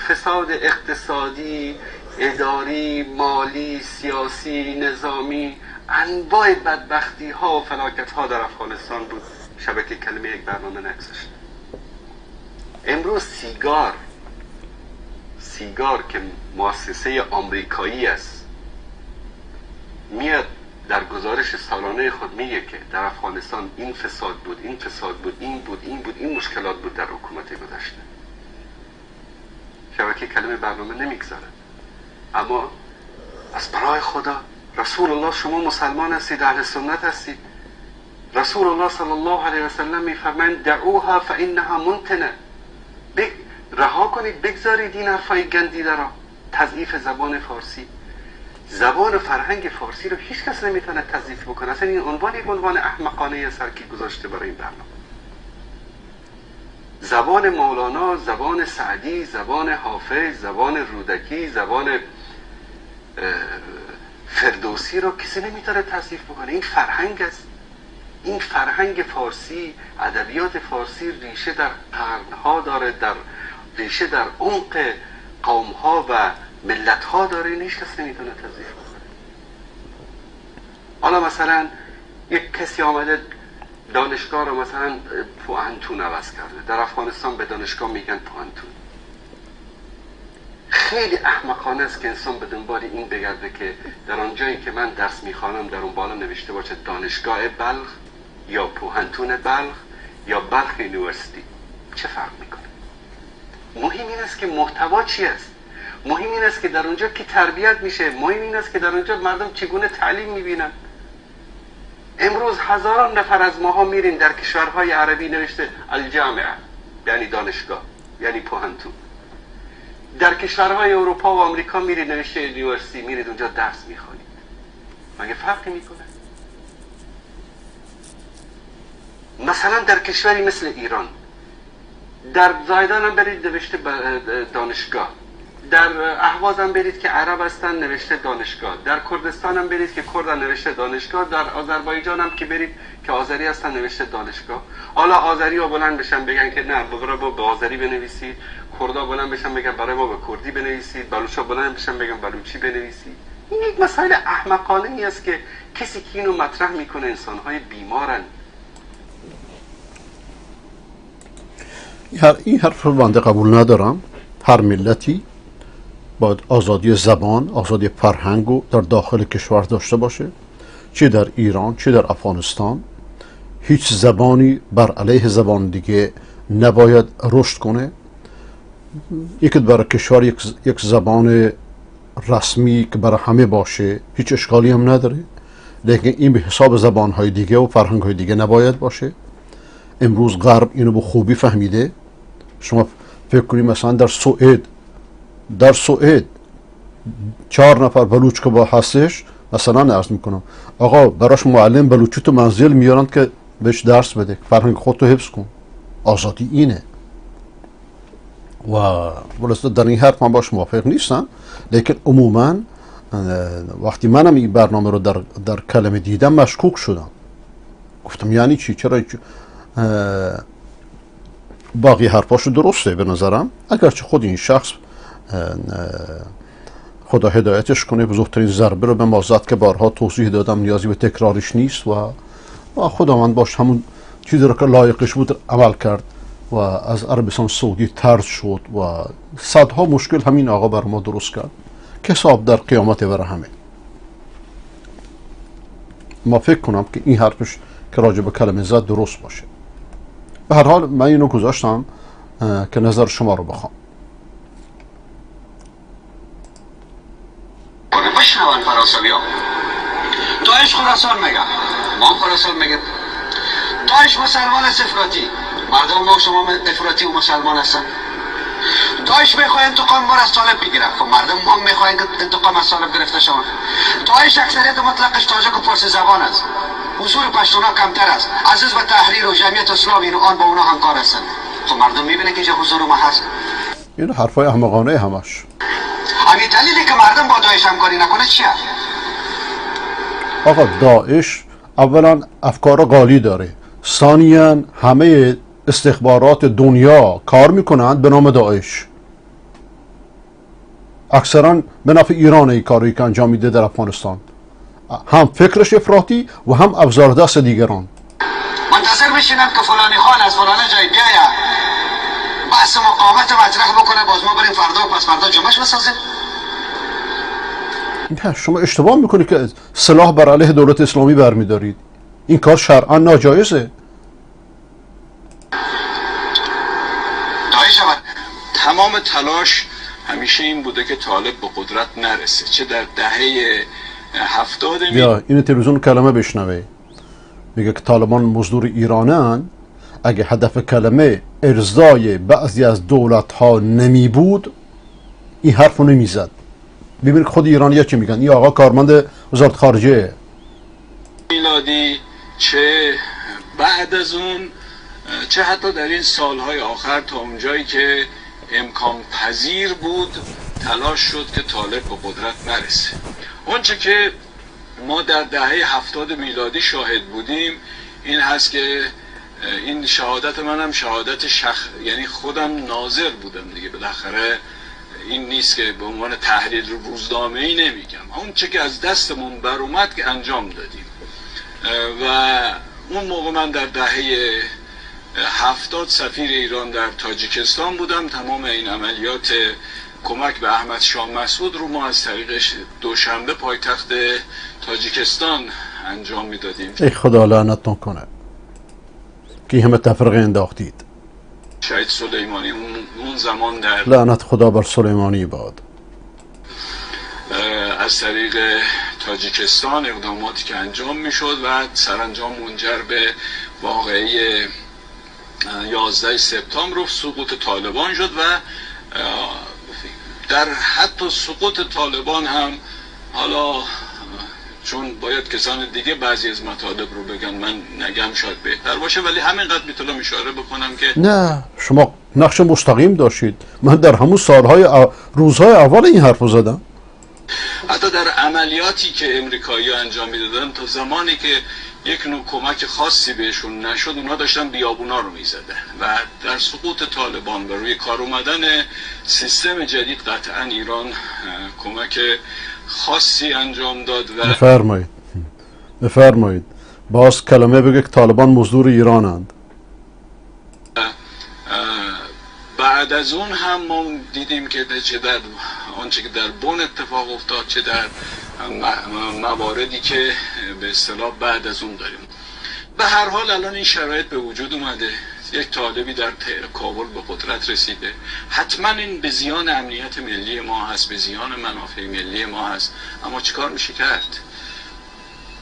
فساد اقتصادی، اداری، مالی، سیاسی، نظامی، انواع بدبختی ها و فلاکت ها در افغانستان بود. شبکه کلمه یک برنامه نگذاشت. امروز سیگار که مؤسسه آمریکایی است میاد در گزارش سالانه خود میگه که در افغانستان این فساد بود، این فساد بود، این مشکلات بود در حکومت گذشته. شبکه کلمه برنامه نمیگذاره. اما از برای خدا رسول الله، شما مسلمان هستید، اهل سنت هستید، رسول الله صلی الله علیه و سلم میفرمایند دعوها فانها منتنه، رها کنید، بگذارید این حرفای گندیده را. تضعیف زبان فارسی، زبان فرهنگ فارسی رو هیچ کس نمیتونه تضعیف بکنه. اصلا این عنوان احمقانه سرکی گذاشته برای این برنامه. زبان مولانا، زبان سعدی، زبان حافظ، زبان رودکی، زبان فردوسی رو کسی نمیتونه تضعیف بکنه. این فرهنگ است. این فرهنگ فارسی، ادبیات فارسی ریشه در قرنها داره، ریشه در عمق قومها و ملتها داره. این هیچ کس نمیتونه تضعیف بکنه. حالا مثلا یک کسی آمده دانشگاه رو مثلا پوهنتون عوض کرده. در افغانستان به دانشگاه میگن پوهنتون. خیلی احمقانه است که انسان به دنبال این بگرده که در آن جایی که من درس میخوانم در اون بالا نوشته باشه دانشگاه بلخ یا پوهنتون بلخ یا بلخ یونیورسیتی. چه فرق میکنه؟ مهم این است که محتوا چی است. مهم این است که در اونجا کی تربیت میشه. مهم این است که در اونجا مردم چگونه تعلیم میبینن. امروز هزاران نفر از ماها میریم در کشورهای عربی نوشته الجامعه، یعنی دانشگاه، یعنی پوهنتون. در کشورهای اروپا و آمریکا میرید نوشته یونیورسیتی، میرید اونجا درس میخوانید. مگه فرقی میکنه؟ مثلا در کشوری مثل ایران در زایدان هم برید نوشته دانشگاه، در اهواز هم برید که عرب هستن نوشته دانشگاه، در کردستان هم برید که کردن نوشته دانشگاه، در آذربایجان هم که برید که آذری هستن نوشته دانشگاه. حالا آذری ها بلند بشن بگن که نه برای ما به آذری بنویسید، کردا بلند بشن بگن برای ما به کردی بنویسید، بلوچا بلند بشن بگن بلوچی بنویسید. این یک مسائل احمقانه ای است که کسی که اینو مطرح میکنه انسانهای بیمارن. این حرف رو بنده قبول ندارم. هر ملتی باید آزادی زبان، آزادی فرهنگ رو در داخل کشور داشته باشه، چه در ایران چه در افغانستان. هیچ زبانی بر علیه زبان دیگه نباید رشد کنه. یکی برای کشور یک زبان رسمی که برای همه باشه هیچ اشکالی هم نداره، لیکن این به حساب زبانهای دیگه و فرهنگهای دیگه نباید باشه. امروز غرب اینو به خوبی فهمیده. شما فکر کنید مثلا در سوئد 4 نفر بلوچ که با هستش، مثلا عرض میکنم آقا براش معلم بلوچی تو منزل میارن که بهش درس بده، فرهنگ خودتو حفظ کن. آزادی اینه. و ولسته در این حرف من باش موافق نیستم، لیکن عموما وقتی منم این برنامه رو در کلمه دیدم مشکوک شدم. گفتم یعنی چی؟ چرا باقی حرفاشو درسته به نظرم، اگرچه خود این شخص خدا هدایتش کنه، بزرگترین ضربه رو به ما زد که بارها توضیح دادم، نیازی به تکرارش نیست و خداوند باش همون چیزی رو که لایقش بود عمل کرد و از عربستان سعودی طرد شد و صدها مشکل همین آقا بر ما درست کرد که حساب در قیامت برای همه. ما فکر کنم که این حرفش که راجع به کلمه زد درست باشه. به هر حال من اینو گذاشتم که نظر شما رو بخوام. بشنون فرانسویا داعش خراسان میگه، ما خراسان میگه. داعش مسلمان است افراطی، مردم ما شما افراطی و مسلمان هستن. داعش میخواد انتقام ما از طالب بگیره، خب مردم ما میخواین انتقام از طالب گرفته شون. داعش اکثریت مطلقش تاجک و فارسی زبان است، حضور پشتونا کمتر است، عزیز و تحریر و جمعیت اسلامی رو آن با اونا همکار هستن. خب مردم میبینه که اینجا حضور ما هست. این حرفای احمقانه همش. همین دلیلی که مردم با داعش همکاری نکنه چیه؟ آقا داعش اولا افکار غالی داره، ثانیاً همه استخبارات دنیا کار میکنند به نام داعش. اکثرا به نفع ایران این کاری که انجام میده در افغانستان، هم فکرش افراطی و هم ابزار دست دیگران. منتظر میشینم که فلانی خان از فلانه جای بیاید بحث مقاومت مطرح بکنه، باز ما بریم فردا و پس فردا جمعش بسازیم. نه، شما اشتباه میکنید که سلاح بر علیه دولت اسلامی برمیدارید. این کار شرعا ناجایزه. تمام تلاش همیشه این بوده که طالب به قدرت نرسه، چه در دهه 70 یا این تلویزیون کلمه بشنوه میگه که طالبان مزدور ایرانن. اگه هدف کلمه ارضای بعضی از دولت ها نمی بود این حرف رو نمی زد. ببینید خود ایرانی ها چی میگن. این آقا کارمند وزارت خارجه میلادی، چه بعد از اون، چه حتی در این سالهای آخر تا اونجایی که امکان پذیر بود تلاش شد که طالب به قدرت نرسه. اونچه که ما در دهه 70 میلادی شاهد بودیم این هست که این شهادت منم شهادت یعنی خودم ناظر بودم دیگه، بالاخره این نیست که به عنوان تحلیل روزنامه‌ای نمیگم. اونچه که از دستمون بر اومد که انجام دادیم و اون موقع من در دهه 70 سفیر ایران در تاجیکستان بودم. تمام این عملیات کمک به احمد شاه مسعود رو ما از طریق دوشنبه پایتخت تاجیکستان انجام میدادیم. ای خدا لعنتتون کنه که همه تفرقه انداختید. شهید سلیمانی اون زمان در لعنت خدا بر سلیمانی باد. از طریق تاجیکستان اقداماتی که انجام میشد و سرانجام منجر به واقعه 11 سپتامبر سقوط طالبان شد و در حتی سقوط طالبان هم، حالا چون باید کسان دیگه بعضی از مطالب رو بگن من نگم شاید بهتر باشه، ولی همینقدر میتونم اشاره بکنم که نه، شما نقش مستقیم داشتید. من در همون روزهای اول این حرف زدم. حتی در عملیاتی که امریکایی انجام میدادن تا زمانی که یک نوع کمک خاصی بهشون نشد اونا داشتن بیابونا رو میزدن و در سقوط طالبان و روی کار اومدن سیستم جدید قطعا ایران کمک خاصی انجام داد. و بفرمایید باز کلمه بگه که طالبان مزدور ایرانند. بعد از اون هم ما دیدیم که چه در آنچه که در بن اتفاق افتاد چه در مواردی که به اصطلاح بعد از اون داریم. به هر حال الان این شرایط به وجود اومده، یک طالبی در کابل به قدرت رسیده، حتما این به زیان امنیت ملی ما هست، به زیان منافع ملی ما هست، اما چیکار میشه کرد؟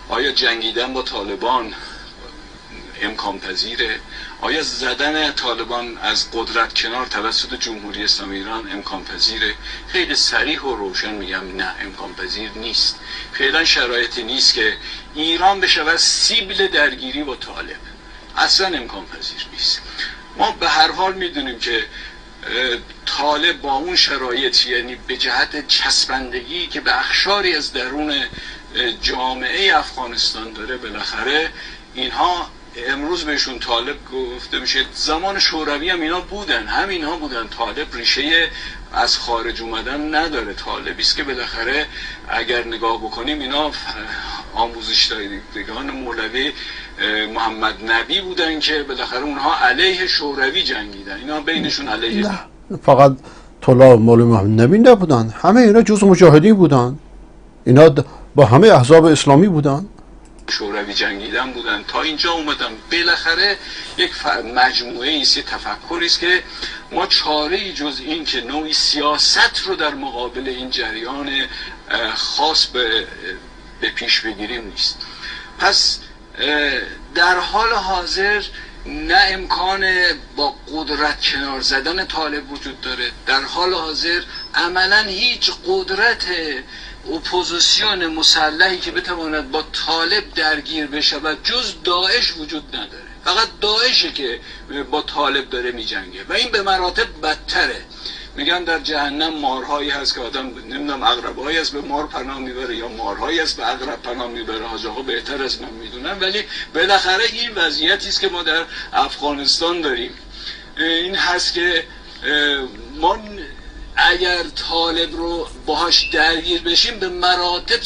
آیا جنگیدن با طالبان امکان پذیره؟ آیا زدن طالبان از قدرت کنار توسط جمهوری اسلامی ایران امکان پذیره؟ خیلی صریح و روشن میگم نه، امکان پذیر نیست. فعلا شرایطی نیست که ایران بشه سیبل درگیری با طالب، اصلا امکان پذیر نیست. ما به هر حال میدونیم که طالب با اون شرایط، یعنی به جهت چسبندگی که به اخشاری از درون جامعه افغانستان داره، بالاخره اینها امروز بهشون طالب گفته میشه. زمان شوروی هم اینا بودن، همینها بودن. طالب ریشه از خارج اومدن نداره، طالبی است که بالاخره اگر نگاه بکنیم اینا آموزش دیدگان مولوی محمد نبی بودن که بالاخره اونها علیه شوروی جنگیدن، اینا بینشون علیه نه فقط طلاب مولوی محمد نبی نبودن، همه اینا جزء مجاهدین بودن، اینا با همه احزاب اسلامی بودن، شوروی جنگیدن بودن تا اینجا اومدن. بالاخره یک مجموعه است، تفکری است که ما چاره‌ای جز این که نوعی سیاست رو در مقابل این جریان خاص به پیش بگیریم نیست. پس در حال حاضر نه امکان با قدرت کنار زدن طالب وجود داره، در حال حاضر عملا هیچ قدرت اپوزیسیون مسلحی که بتواند با طالب درگیر بشه و جز داعش وجود نداره. فقط داعشه که با طالب داره میجنگه و این به مراتب بدتره. میگن در جهنم مارهایی هست که آدم نمیدونم عقربهایی هست به مار پناه میبره یا مارهایی هست به عقرب پناه میبره، حاج آقا بهتر از من میدونم، ولی بالاخره این وضعیتی است که ما در افغانستان داریم. این هست که ما اگر طالب رو باهاش درگیر بشیم به مراتب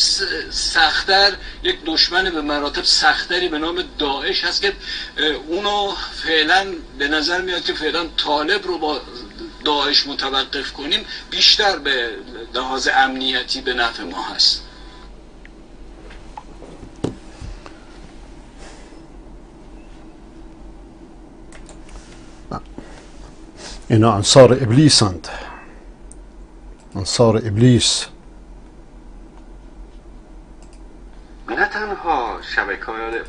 سخت‌تر، یک دشمن به مراتب سختری به نام داعش هست که اونو فعلا به نظر میاد که فعلا طالب رو با داعش متوقف کنیم بیشتر به لحاظ امنیتی به نفع ما هست. اینا انصار ابلیسند، انصار ابلیس. نه تنها شبکه‌های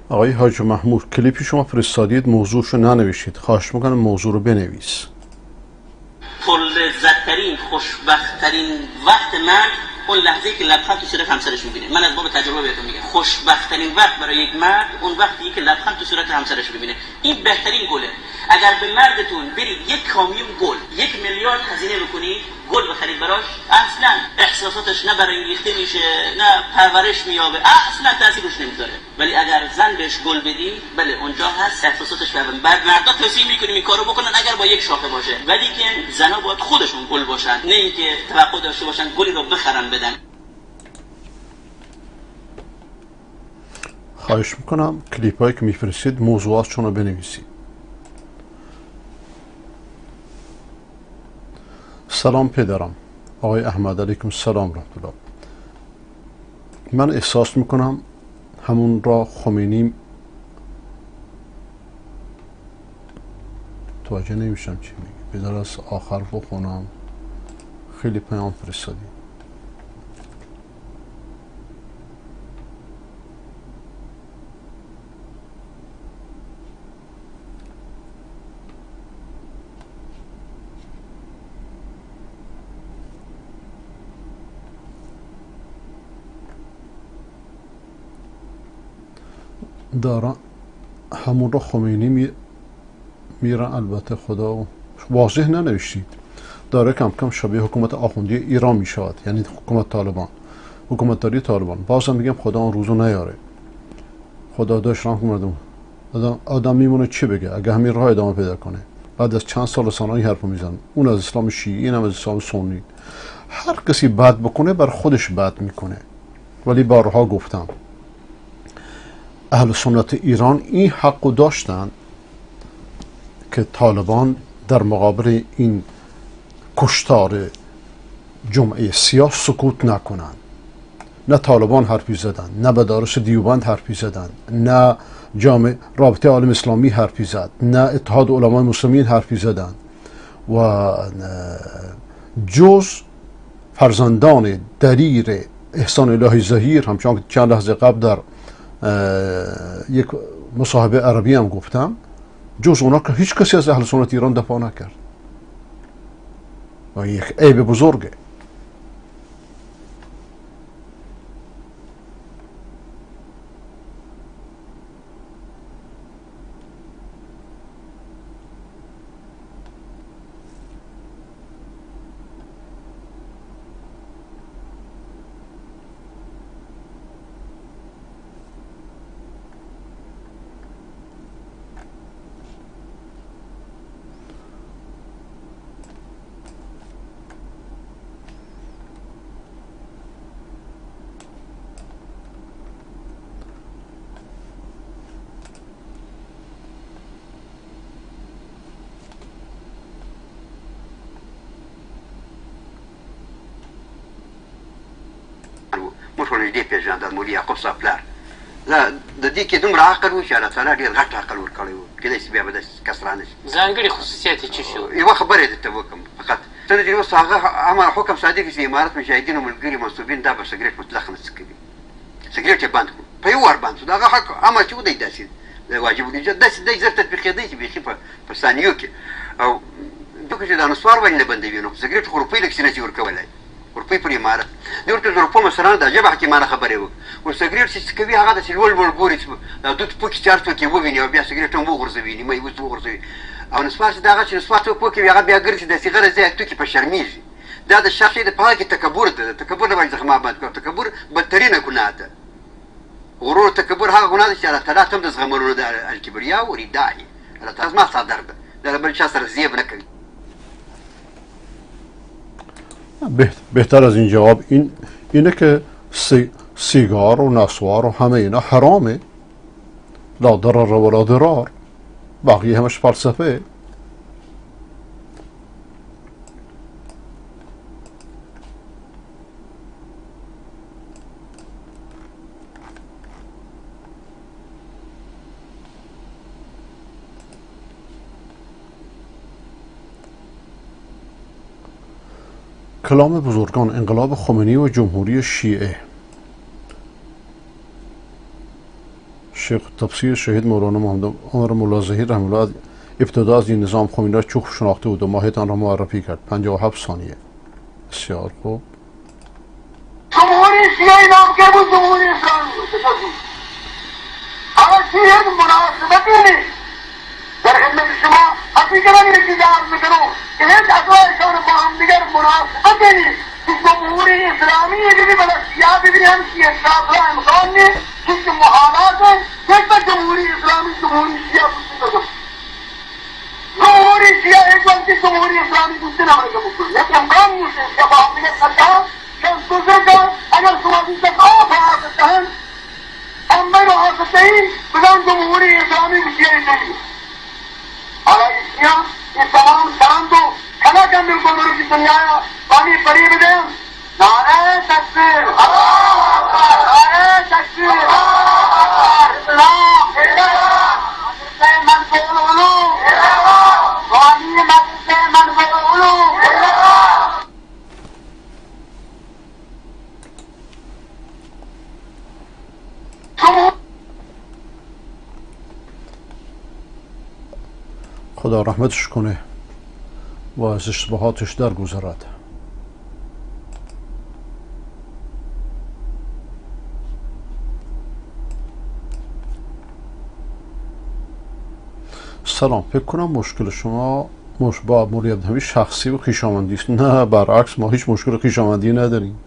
آقای حاج محمود کلیپی شما فرستادید موضوعشو ننوشید، خواهش میکنم موضوع رو بنویس. پرلذت‌ترین خوشبخت‌ترین وقت مرد اون لحظه‌ای که لبخند تو صورت همسرش می‌بینه. من از باب تجربه بهتون میگم، خوشبخت‌ترین وقت برای یک مرد اون وقتی که لبخند تو صورت همسرش می‌بینه. این بهترین گله. اگر به مردتون برید یک کامیون گل 1 میلیارد هزینه بکنید گل بخرید براش، اصلا احساساتش نه برانگیخته میشه نه پرورش مییابه، اصلا تاثیر روش نمیذاره. ولی اگر زن بهش گل بدی، بله اونجا هست احساساتش برن. بعد مردا توصیه میکنیم این کارو بکنن اگر با یک شاخه باشه، ولی که زنا باید خودشون گل باشن، نه اینکه توقع داشته باشن گلی رو بخرن بدن. خواهش میکنم کلیپ هایی که میفرستید موضوعاتشون رو بنویسید. سلام پدرم. آقای احمد علیکم السلام رحمت الله. من احساس میکنم همون را خمینی توجه نمیشم چی میگه، بذار از آخر بخونم. خیلی پیام فرستادی. دارن همون رو خمینی میرن. البته خدا واضح ننوشتید، داره کم کم شبیه حکومت آخوندی ایران میشود، یعنی حکومت طالبان، حکومتداری طالبان. بازم میگم خدا اون روزو نیاره، خدا داشت رحم مردم. آدم میمونه چی بگه اگه همین راه ادامه پیدا کنه؟ بعد از چند سال سال این حرفو میزنن، اون از اسلام شیعی، این هم از اسلام سنی. هر کسی بد بکنه بر خودش بد میکنه. ولی بارها گفتم اهل سنت ایران این حقو داشتن که طالبان در مقابل این کشتار جمعه سیاه سکوت نکنن. نه طالبان حرفی زدن، نه مدارس دیوبند حرفی زدن، نه جامعه رابطه عالم اسلامی حرفی زد، نه اتحاد علمای مسلمین حرفی زدن و جز فرزندان دلیر احسان الهی ظهیر، همچنان که چند لحظه قبل در یک مصاحبه عربی هم گفتم، جز اونا که هیچ کسی از اهل سنت ایران دفاع نکرد و یک عیب بزرگه. موږ دې پیژاندل مولوي یعقوب صاحب پلار د دې کې دومره عقل و چې الله تعالی ډېر غټ عقل ورکړی و، کېدای شي بیا به داسې کس رانه شي. ځانګړي خصوصیات یې څه شو؟ یوه خبره یې درته وکړم فقط څنګه چې اوس هغه امر حکم صادق چې امارت مجاهدینو ملګري منصوبین دا به سګرېټ مطلق نه څکوي، سګرېټ یې بند کړو په یو وار بند شو. د هغه حق امر چې ودی داسې واجب الایجاد داسې دی زر تطبیقېدی چې بیخي په ثانیو کې. او ځکه چې دا نسوار ولې نه بندوي نو سګرېټ خو روپۍ لږ څه نه شي ورکولی، روپۍ پر امارت د ورته د روپو مسرانه د عجبه حکیمانه خبرې وکړه. و سګرېټ چې څکوي هغه داسې لوړ لوړ ګوري چې دا دود پوکې چې هر څوک یې وویني او بیا سګرېټ هم وغورځوي، نیمه یې اوس وغورځوي. او نسوار چې د هغه چې نسوار څوک وکوي هغه بیا ګرځي داسې غره ځای ټوکې په شرمېږي. دا د شخص د په هغه کې تکبر ده، تکبر نه باید زخما بند کړو. تکبر بدترینه ګناه ده. غرور تکبر هغه ګناه ده چې الله تعالی هم د زغملو ده. الکبریا و رداعي الله تعالی زما څادر ده، دا له بل چا سره زیب نه کوي. بهتر از این جواب اینه که سیگار و نسوار و همه اینا حرامه، لا ضرر ولا ضرار، بقیه همش فلسفه. کلام بزرگان انقلاب خمینی و جمهوری شیعه. شیخ تفسیر شهید مولانا محمد عمر ملا ظهیر رحمه الله ابتدا از این نظام خمینی را چوخ شناخته بود و ماهیتان را معرفی کرد. 57 ثانیه. بسیار خوب. جمهوری شیعه نام که بود جمهوری اسلامی بود. اما شیعه مناسبتی نیست در خدمت شما حقیقتا انتظار میکنم که هیچ افرادشان با هم دیگر مناسبتی نیست که جمهوری اسلامی دیدی بلا شیعه ببینی هم شیعه شاطرہ امکان نیست که محالات ہے ایک بار جمهوری اسلامی جمهوری شیعه بودی جمهوری شیعه ایک بار جمهوری اسلامی دوسری نمائے کا مکل لیکن امکان نیست کہ با هم دیگر سرکار کہ دوسرے کا اگر سماجی تک آپ آ سکتے ہیں ہم میں آ سکتے ہیں بزن جمهوری اسلامی شیعه نہیں. حالانکہ شیعہ یہ تمام شان تو کھلا کر بالکل بڑی کی سمجھایا پانی پڑی بدے نعرہ تکبیر نعرہ تکبیر اسلام مدرسے منصور علوم وانی مدرسے منصور علوم. خدا رحمتش کنه و از اشتباهاتش درگذرد. سلام. فکر کنم مشکل شما با مولی عبدالحمید شخصی و خویشاوندی است. نه، برعکس، ما هیچ مشکل خویشاوندی نداریم.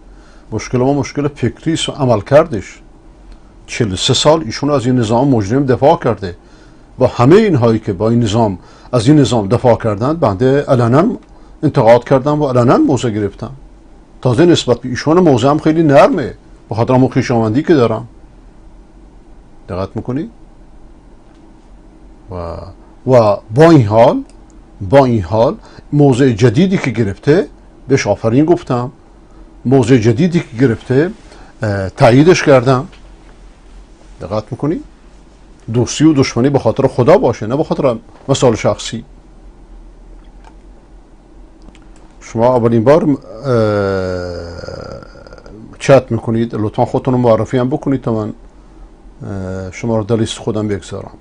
مشکل ما مشکل فکری است و عمل کردش. 43 سال ایشون از این نظام مجرم دفاع کرده. با همه اینهایی که با این نظام از این نظام دفاع کردند، بنده علنا انتقاد کردم و علنا موضع گرفتم. تازه نسبت به ایشون موضعم خیلی نرمه، به خاطر اون خویشاوندی که دارم. دقت میکنی؟ و با این حال موضع جدیدی که گرفته بهش آفرین گفتم، موضع جدیدی که گرفته تاییدش کردم. دقت میکنی؟ دوستی و دشمنی به خاطر خدا باشه، نه به خاطر مسائل شخصی. شما اولین بار چت میکنید، لطفا خودتون رو معرفی هم بکنید تا من شما رو در لیست خودم بگذارم.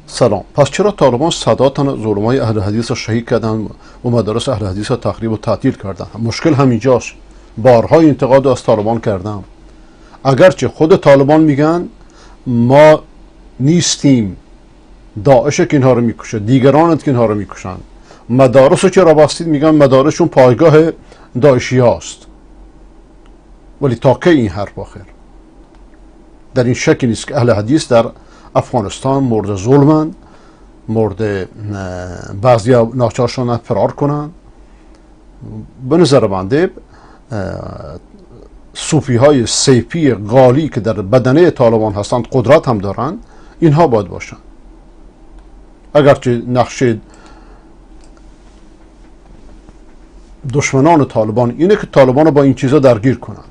سلام. پس چرا طالبان صدات تن از علمای اهل حدیث را شهید کردن و مدارس اهل حدیث را تخریب و تعطیل کردن؟ مشکل همینجاست. بارهای انتقاد از طالبان کردم. اگرچه خود طالبان میگن ما نیستیم، داعش که اینها رو میکشه، دیگرانت که اینها رو میکشن. مدارس رو چرا بستید؟ میگن مدارسشون پایگاه داعشی هاست. ولی تا کی این حرف آخر؟ در این شکی نیست که اهل حدیث در افغانستان مورد ظلمند، مورد بعضی ناچار شدن فرار کنن. به نظر بنده صوفی های سیفی غالی که در بدنه طالبان هستند، قدرت هم دارند، اینها باید باشند. اگرچه نقشه دشمنان طالبان اینه که طالبان رو با این چیزا درگیر کنند.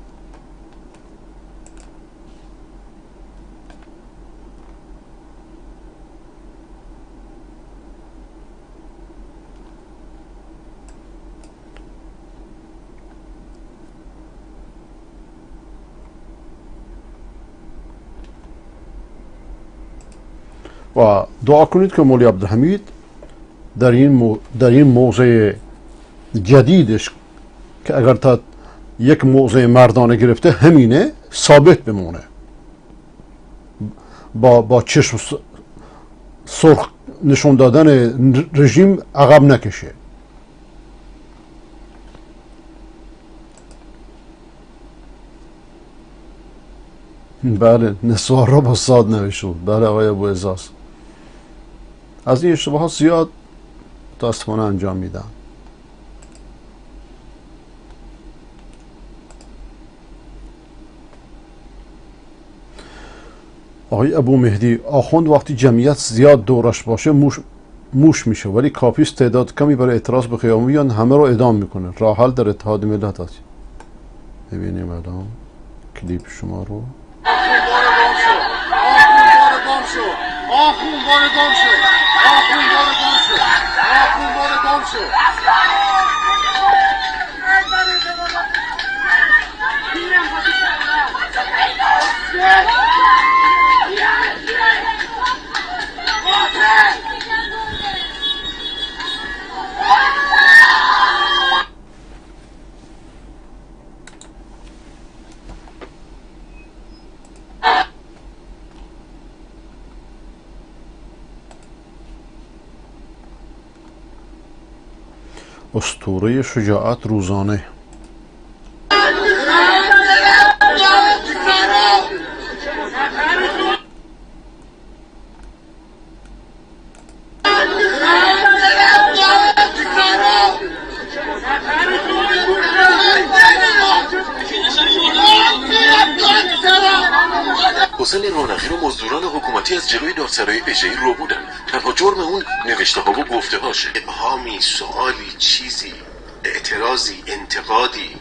و دعا کنید که مولی عبدالحمید در این موضع جدیدش که اگر تا یک موضع مردانه گرفته همینه، ثابت بمونه، با چشم سرخ نشون دادن رژیم عقب نکشه. بله، نسوار را با صاد نوشته بود. بله آقای ابو اعزاز، از این اشتباهات زیاد متاسفانه انجام میدن. آقای ابو مهدی، آخوند وقتی جمعیت زیاد دورش باشه موش میشه، ولی کافیست تعداد کمی برای اعتراض به خیابون بیان همه رو اعدام میکنه. راه حل در اتحاد ملت هست. ببینیم الان کلیپ شما رو. آخون بار گم شو. اسطوره شجاعت روزانه. حسین رونقی رو مزدوران حکومتی از جلوی دادسرای اجه‌ای رو بودن. تنها جرم اون نوشته ها و گفته هاشه. ابهامی، سوالی، چیزی، اعتراضی، انتقادی،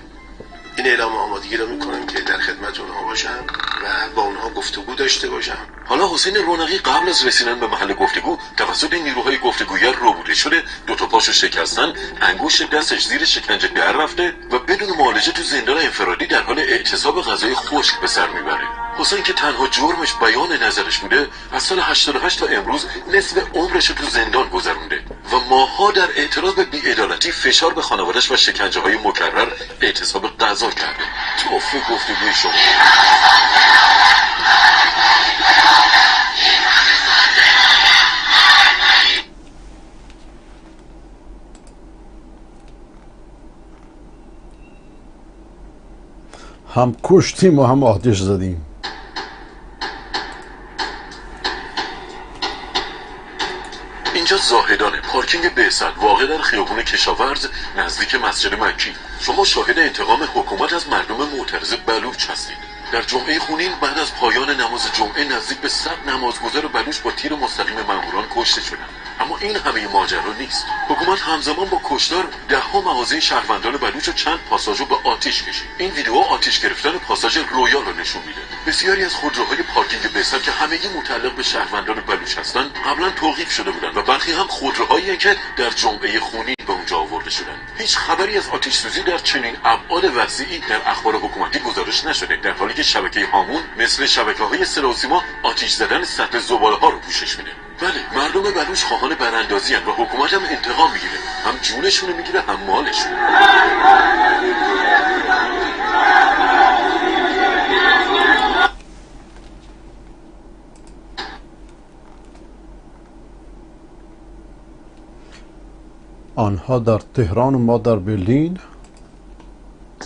این اعلام آمادگی رو میکنم که در خدمت اونها باشم و با اونها گفتگو داشته باشم. حالا حسین رونقی قبل از رسیدن به محل گفتگو توسط نیروهای گفتگویی روبوده شده، دوتا پاشو شکستن، انگشت دستش زیر شکنجه در رفته و بدون معالجه تو زندان انفرادی در حال اعتصاب غذای خشک به سر میبره. حسین که تنها جرمش بیان نظرش بوده، از سال 88 تا امروز نصف عمرش تو زندان گذرونده و ماها در اعتراض به بی‌عدالتی، فشار به خانواده‌اش و شکنجه‌های مکرر اعتصاب غذا کرده. توفیق گفتگوی شما. هم کشتیم و هم آتش زدیم. اینجا زاهدانه، پارکینگ بعثت واقع در خیابون کشاورز نزدیک مسجد مکی. شما شاهد انتقام حکومت از مردم معترض بلوچ هستید. در جمعه خونین بعد از پایان نماز جمعه نزدیک به 100 نمازگزار بلوچ با تیر مستقیم ماموران کشته شدند. اما این همه ماجرا نیست. حکومت همزمان با کشتار 10 مغازه شهروندان بلوچ و چند پاساژ رو به آتش کشید. این ویدیو آتش گرفتن پاساژ رویال رو نشون میده. بسیاری از خودروهای پارکینگ بعثت که همگی متعلق به شهروندان بلوچ هستند قبلا توقیف شده بودند و برخی هم خودروهایی که در جمعه خونین به اونجا آورده شدند. هیچ خبری از آتش سوزی در چنین ابعاد وسیعی در اخبار حکومتی گزارش نشده، در حالی که شبکه هامون مثل شبکه‌های اصطلاح و سیما آتش زدن سطح زباله‌ها رو پوشش میده. بله، مردم بلوچ خواهان براندازی هستند و حکومت هم انتقام میگیره. هم جونشون رو میگیره هم مالشون. آنها در تهران و ما در برلین.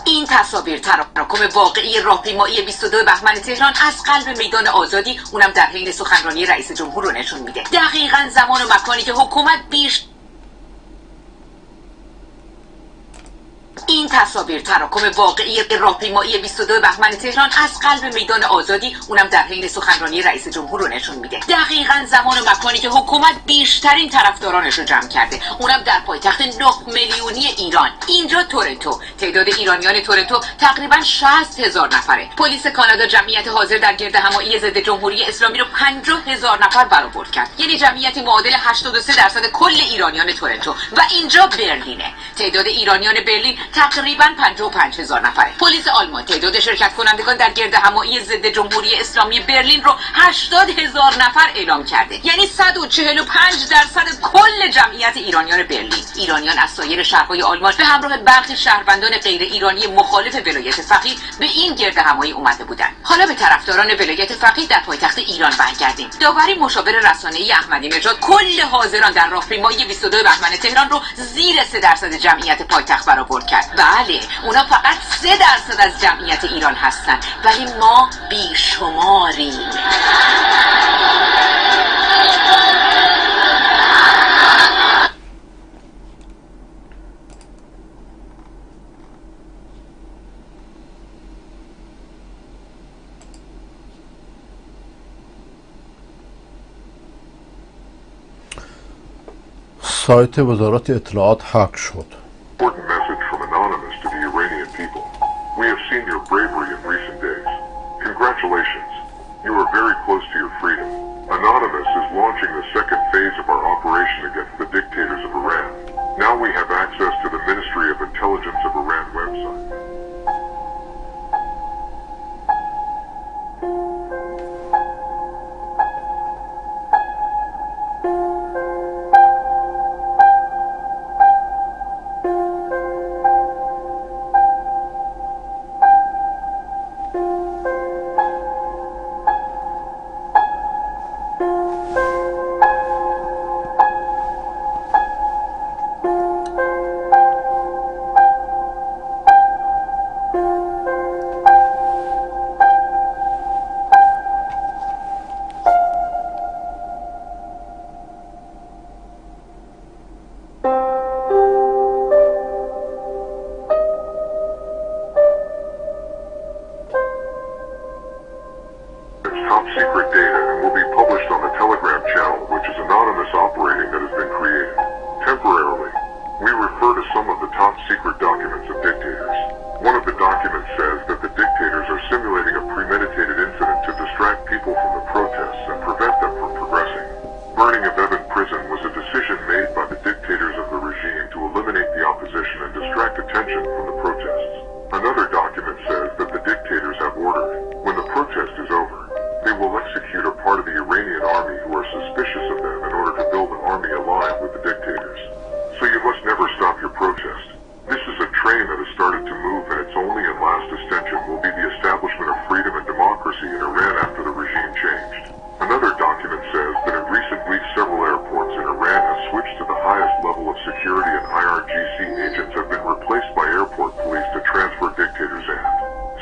این تصاویر تراکم واقعی راهپیمایی 22 بهمن تهران از قلب میدان آزادی، اونم در حین سخنرانی رئیس جمهور رو نشون میده. دقیقاً زمان و مکانی که حکومت این تصاویر تراکم واقعی راهپیمایی 22 بهمن تهران از قلب میدان آزادی، اونم در حین سخنرانی رئیس جمهور رو نشون میده. دقیقاً زمان و مکانی که حکومت بیشترین طرفدارانش رو جمع کرده، اونم در پایتخت 9 میلیونی ایران. اینجا تورنتو. تعداد ایرانیان تورنتو تقریباً 60,000 نفره. پلیس کانادا جمعیت حاضر در گردهمایی ضد جمهوری اسلامی رو 50,000 نفر برآورد کرد. یعنی جمعیتی معادل 83% کل ایرانیان تورنتو. و اینجا برلینه. تعداد ایرانیان برلین تقریباً 55,000 نفره. پلیس آلمان تعداد شرکت کنندگان در گردهمایی ضد جمهوری اسلامی برلین رو 80,000 نفر اعلام کرده. یعنی 145% کل جمعیت ایرانیان برلین. ایرانیان از سایر شهرهای آلمان به همراه برخی شهروندان غیر ایرانی مخالف ولایت فقیه به این گردهمایی اومده بودند. حالا به طرفداران ولایت فقیه در پایتخت ایران برگردیم. داوری مشاور رسانه‌ای احمدی نژاد کل حاضران در راهپیمایی 22 بهمن تهران رو زیر 3% جمعیت پایتخت برآورد کرد. بله، اونا فقط 3% از جمعیت ایران هستن، ولی ما بیشماریم. سایت وزارت اطلاعات هک شد. We have seen your bravery in recent days. Congratulations. You are very close to your freedom. Anonymous is launching the second phase of our operation against the dictators of Iran. Now we have access to the Ministry of Intelligence of Iran website.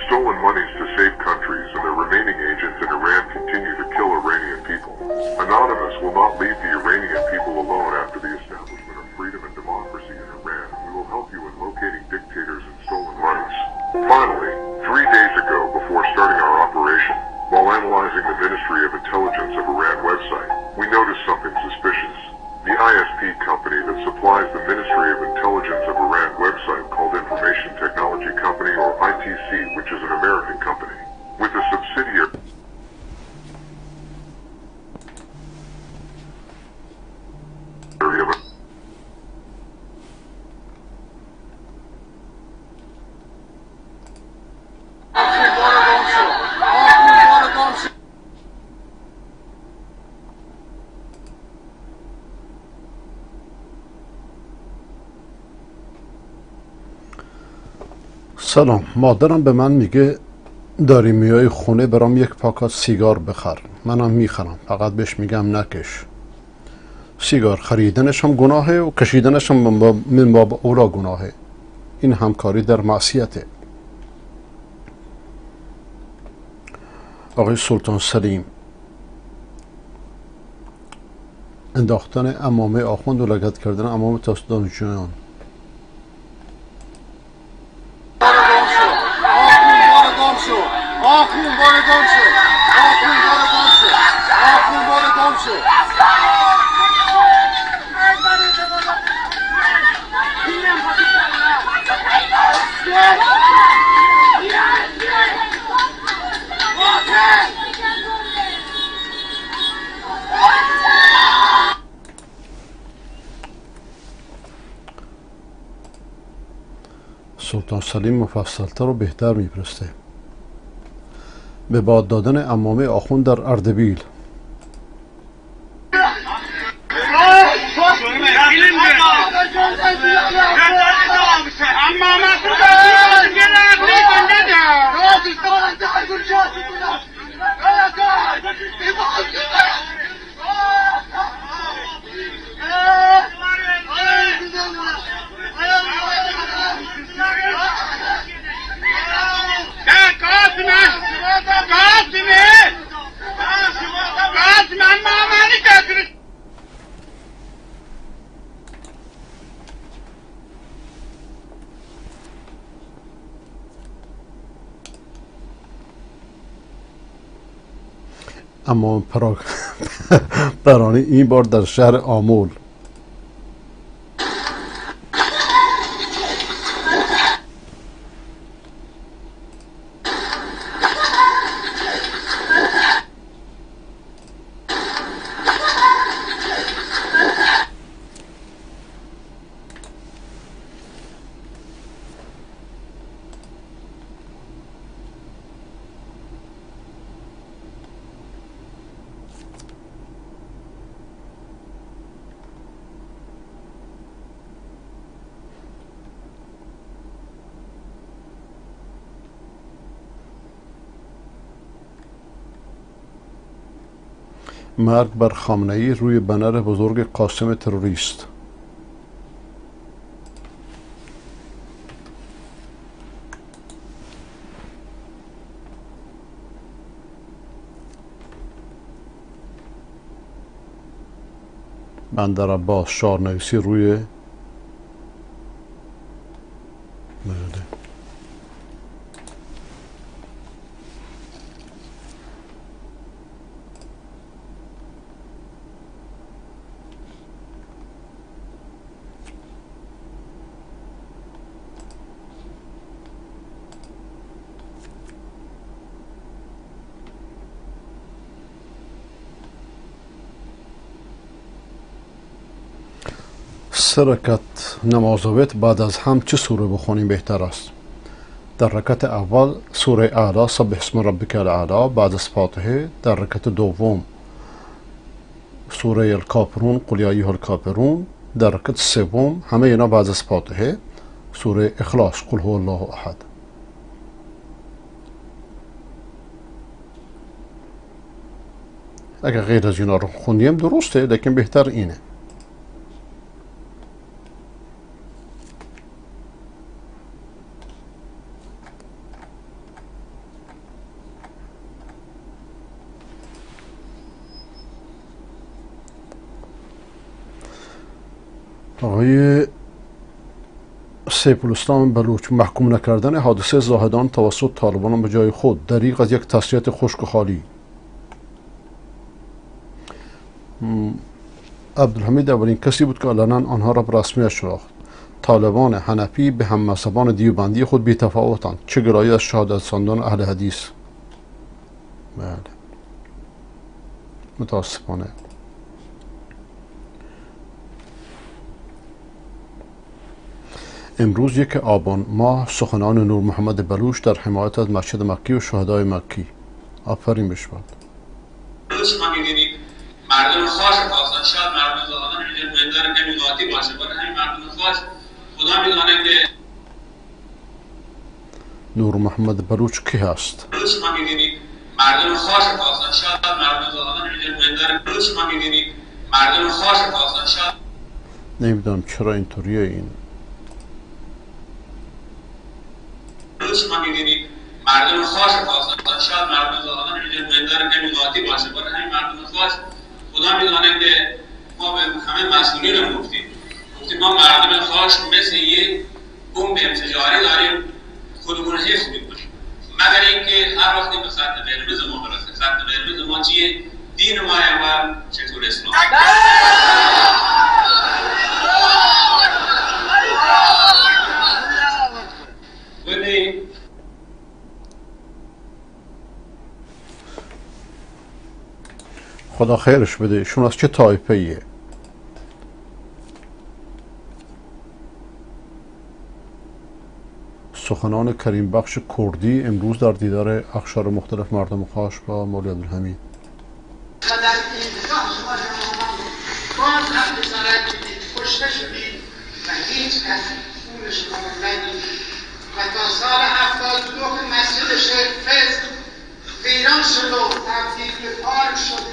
Stolen monies to save countries, and the remaining agents in Iran continue to kill Iranian people. Anonymous will not leave the Iranian people alone after the establishment of freedom and democracy in Iran. We will help you in locating dictators and stolen rights. Finally, 3 days ago, before starting our operation, while analyzing the Ministry of Intelligence of Iran website, we noticed something suspicious. The ISP company that supplies the Ministry of Intelligence of Iran website, called Information Technology Company, or ITC, which is an American company, with a subsidiary of سلام. مادرم به من میگه داری میای خونه برام یک پاکت سیگار بخر. منم میخرم، فقط بهش میگم نکش. سیگار خریدنش هم گناهه و کشیدنش هم من باب اولا گناهه. این همکاری در معصیته. آقای سلطان سلیم، انداختن عمامه آخوند و لگد کردن عمامه دانشجویان. سلطان سلیم مفصلتر و بهتر میپرسته. به باد دادن عمامه آخوند در اردبیل. اما پرانی این بار در شهر آمول. مرگ بر خامنه‌ای روی بنر بزرگ قاسم تروریست. بندر عباس شعارنویسی روی سه رکعت نمازویت بعد از هم چه سوره بخونیم بهتر است؟ در رکعت اول سوره اعلی سبح اسم ربک الاعلی بعد از فاتحه. در رکعت دوم سوره الکافرون قل یا ایها الکافرون. در رکعت سوم همه اینا بعد از فاتحه سوره اخلاص قل هو الله احد. اگر غیر از اینا رو خوندیم درسته، لیکن بهتر اینه. آقای سیف الاسلام بلوچ: محکوم نکردن حادثه زاهدان توسط طالبان به جای خود دریغ از یک تسلیت خشک و خالی. عبدالحمید اولین کسی بود که علنا آنها را به رسمیت شناخت. طالبان حنفی به هم مذهبان دیوبندی خود بی‌تفاوتند، چه گرایی از شهادت سندان اهل حدیث. بله، متاسفانه. امروز 1 آبان ماه سخنان نور محمد بلوچ در حمایت از مسجد مکی و شهدای مکی. آفرین بشود. شما می‌بینید مردم خاص هستند، شاید مردم زادان اینجا مندار کمی ذاتی باشه، ولی همین مردم خاص خدا می‌دونه که نور محمد بلوچ کی هست؟ شما می‌بینید مردم خاص هستند، شاید مردم زادان اینجا مندار شما می‌بینید مردم خاص هستند، شاید نمیدونم چرا اینطوریه این. شما می‌بینید مردم خاص هستند، شاید مردم زادان اینجا مندار کمی ذاتی باشه، ولی همین مردم خاص خدا می‌دونه که ما به همه مسئولین رو گفتیم ما مردم خاص مثل یک بمب انفجاری داریم خودمون رو حفظ می‌کنیم، مگر اینکه هر وقتی به خط قرمز ما برسه. خط قرمز ما چیه؟ دین ما و چطور اسلام. خدا خیرش بده. ایشون از چه طایفه ایه؟ سخنان کریم بخش کردی امروز در دیدار اقشار مختلف مردم خاص با مولوی عبدالحمید. و در دیدگاه شما جوانان باز هم بسارت دیدید، کشته شدید و هیچ کس خون شما رو ندید و تا سال 72 که مسجد شیخ فیض ویران شد و تبدیل به پارک شد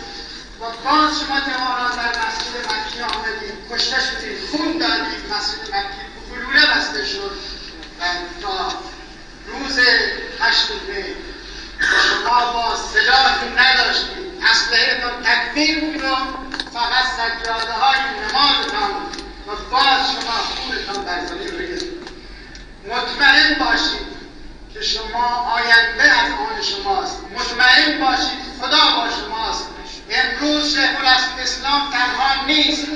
و باز شما جوانان در مسجد مکی آمدید، کشته شدید، خون دادید، مسجد مکی گلوله بسته شد و تا روز 8 می شما با سلاحی نداشتید، اسلحه‌تان تکفیر بود و فقط سجاده های نمازتان و باز شما خونتان بر زمین ریخت. مطمئن باشید که شما آینده از آن شماست، مطمئن باشید خدا با شماست. امروز شیخ الاسلام تنها نیست،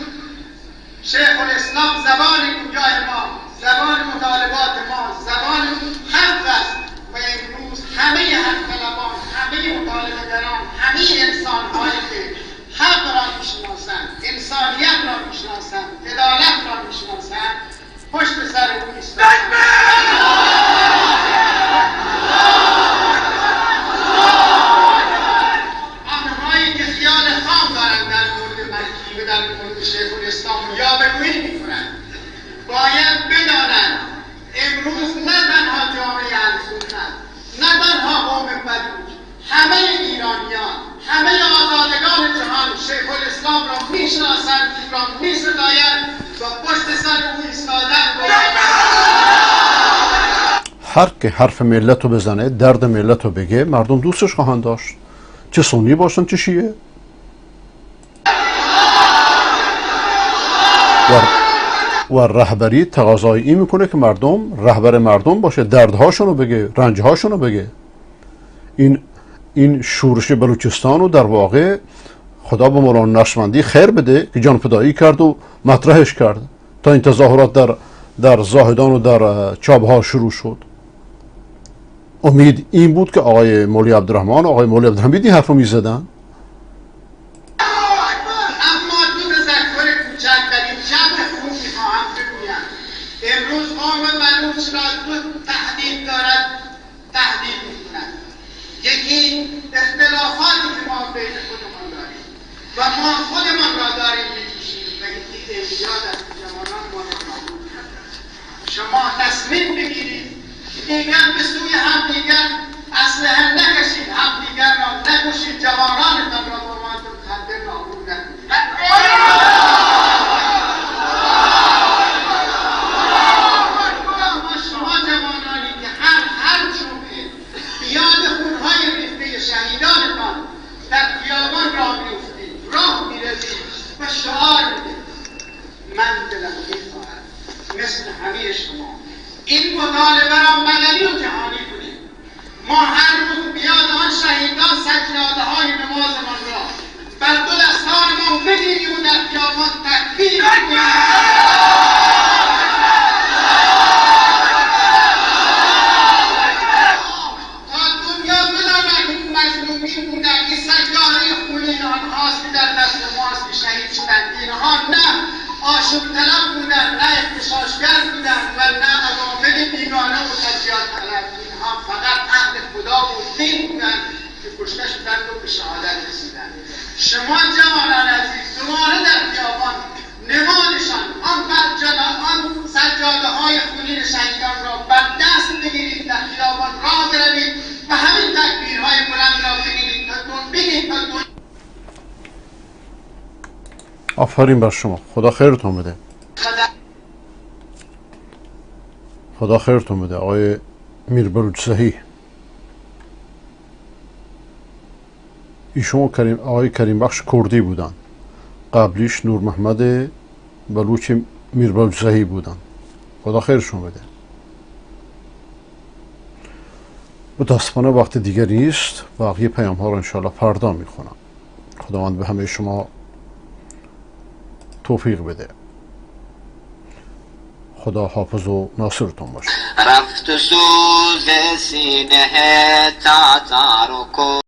شیخ الاسلام زبان گویای ما، زبان مطالبات ما، زبان حق است و امروز همه حق طلبان، همه مطالبه‌گران، همه انسان‌هایی که حق را می‌شناسند، انسانیت را می‌شناسند، عدالت را می‌شناسند، پشت سر او ایستادند. آنهایی که خیال خام دارند در مورد مکی و در مورد شیخ الاسلام یاوه‌گویی می‌کنند، باید بدانند امروز نه تنها جامعه اهل‌سنت، نه تنها قوم بلوچ، همه ایرانیان، همه آزادگان جهان شیخ الاسلام را میشناسند، او را میستایند و پشت سر او ایستادند. هر که حرف ملت رو بزنه، درد ملت رو بگه، مردم دوستش خواهند داشت، چه سنی باشن چه شیعه. و رهبری تقاضای این میکنه که مردم رهبر مردم باشه، دردهاشون رو بگه، رنجهاشون رو بگه. این شورش بلوچستان رو در واقع خدا به مولانا نقشبندی خیر بده که جان فدایی کرد و مطرحش کرد تا این تظاهرات در زاهدان و در چابها شروع شد. امید این بود که آقای مولوی عبدالرحمن و آقای مولوی عبدالحمید این حرف رو میزدن. امروز قوم بلوچ را دو تهدید دارد، تهدید می‌کند. یکی اختلافاتی که ما بین خودمان داریم و ما خودمان را داریم می‌کشیم و یکی ایجاد از جوانان ما را نابود کرد. شما تصمیم بگیرید که دیگر به سوی همدیگر اسلحه نکشید، همدیگر را نکشید، جوانانتان را به عنوان مخدر نابود نکنید. شهیدانتان در خیابان راه می‌افتید، راه می‌روید و شعار می‌دهید من دلم شما این مطالبه را مدنی و جهانی کنید. ما هر روز بیاد آن شهیدان سجاده های نمازمان را بر دو دستانمان بگیریم و در خیابان تکبیر کنیم. تا دنیا بداند این مظلومین بودند که سجاده خونین آنهاست که در دست ماست که شهید شدند. اینها نه آشوب طلب بودند، نه اغتشاشگر بودند و نه عوامل بیگانه و تجزیات طلب. اینها فقط اهل خدا و دین بودند که کشته شدند و به شهادت رسیدند. شما جوانان عزیز دوباره در خیابان نمادشان آن سجاده های خونین شهیدان را بر دست بگیرید، در خیابان راه بروید و همین تکبیرهای بلند را بگیرید تا آفرین بر شما. خدا خیرتون بده. خدا خیرتون بده آقای میر بلوچزهی. ایشون آقای کریم بخش کردی بودن، قبلیش نور محمد بلوچ میر بلوچزهی بودن. خدا خیرشون بده. متاسفانه وقت دیگری است. بقیه پیام ها رو انشاءالله فردا میخونم. خداوند به همه شما توفیق بده. خدا حافظ و ناصرتون باشه. رفت سوز سینه تاتارو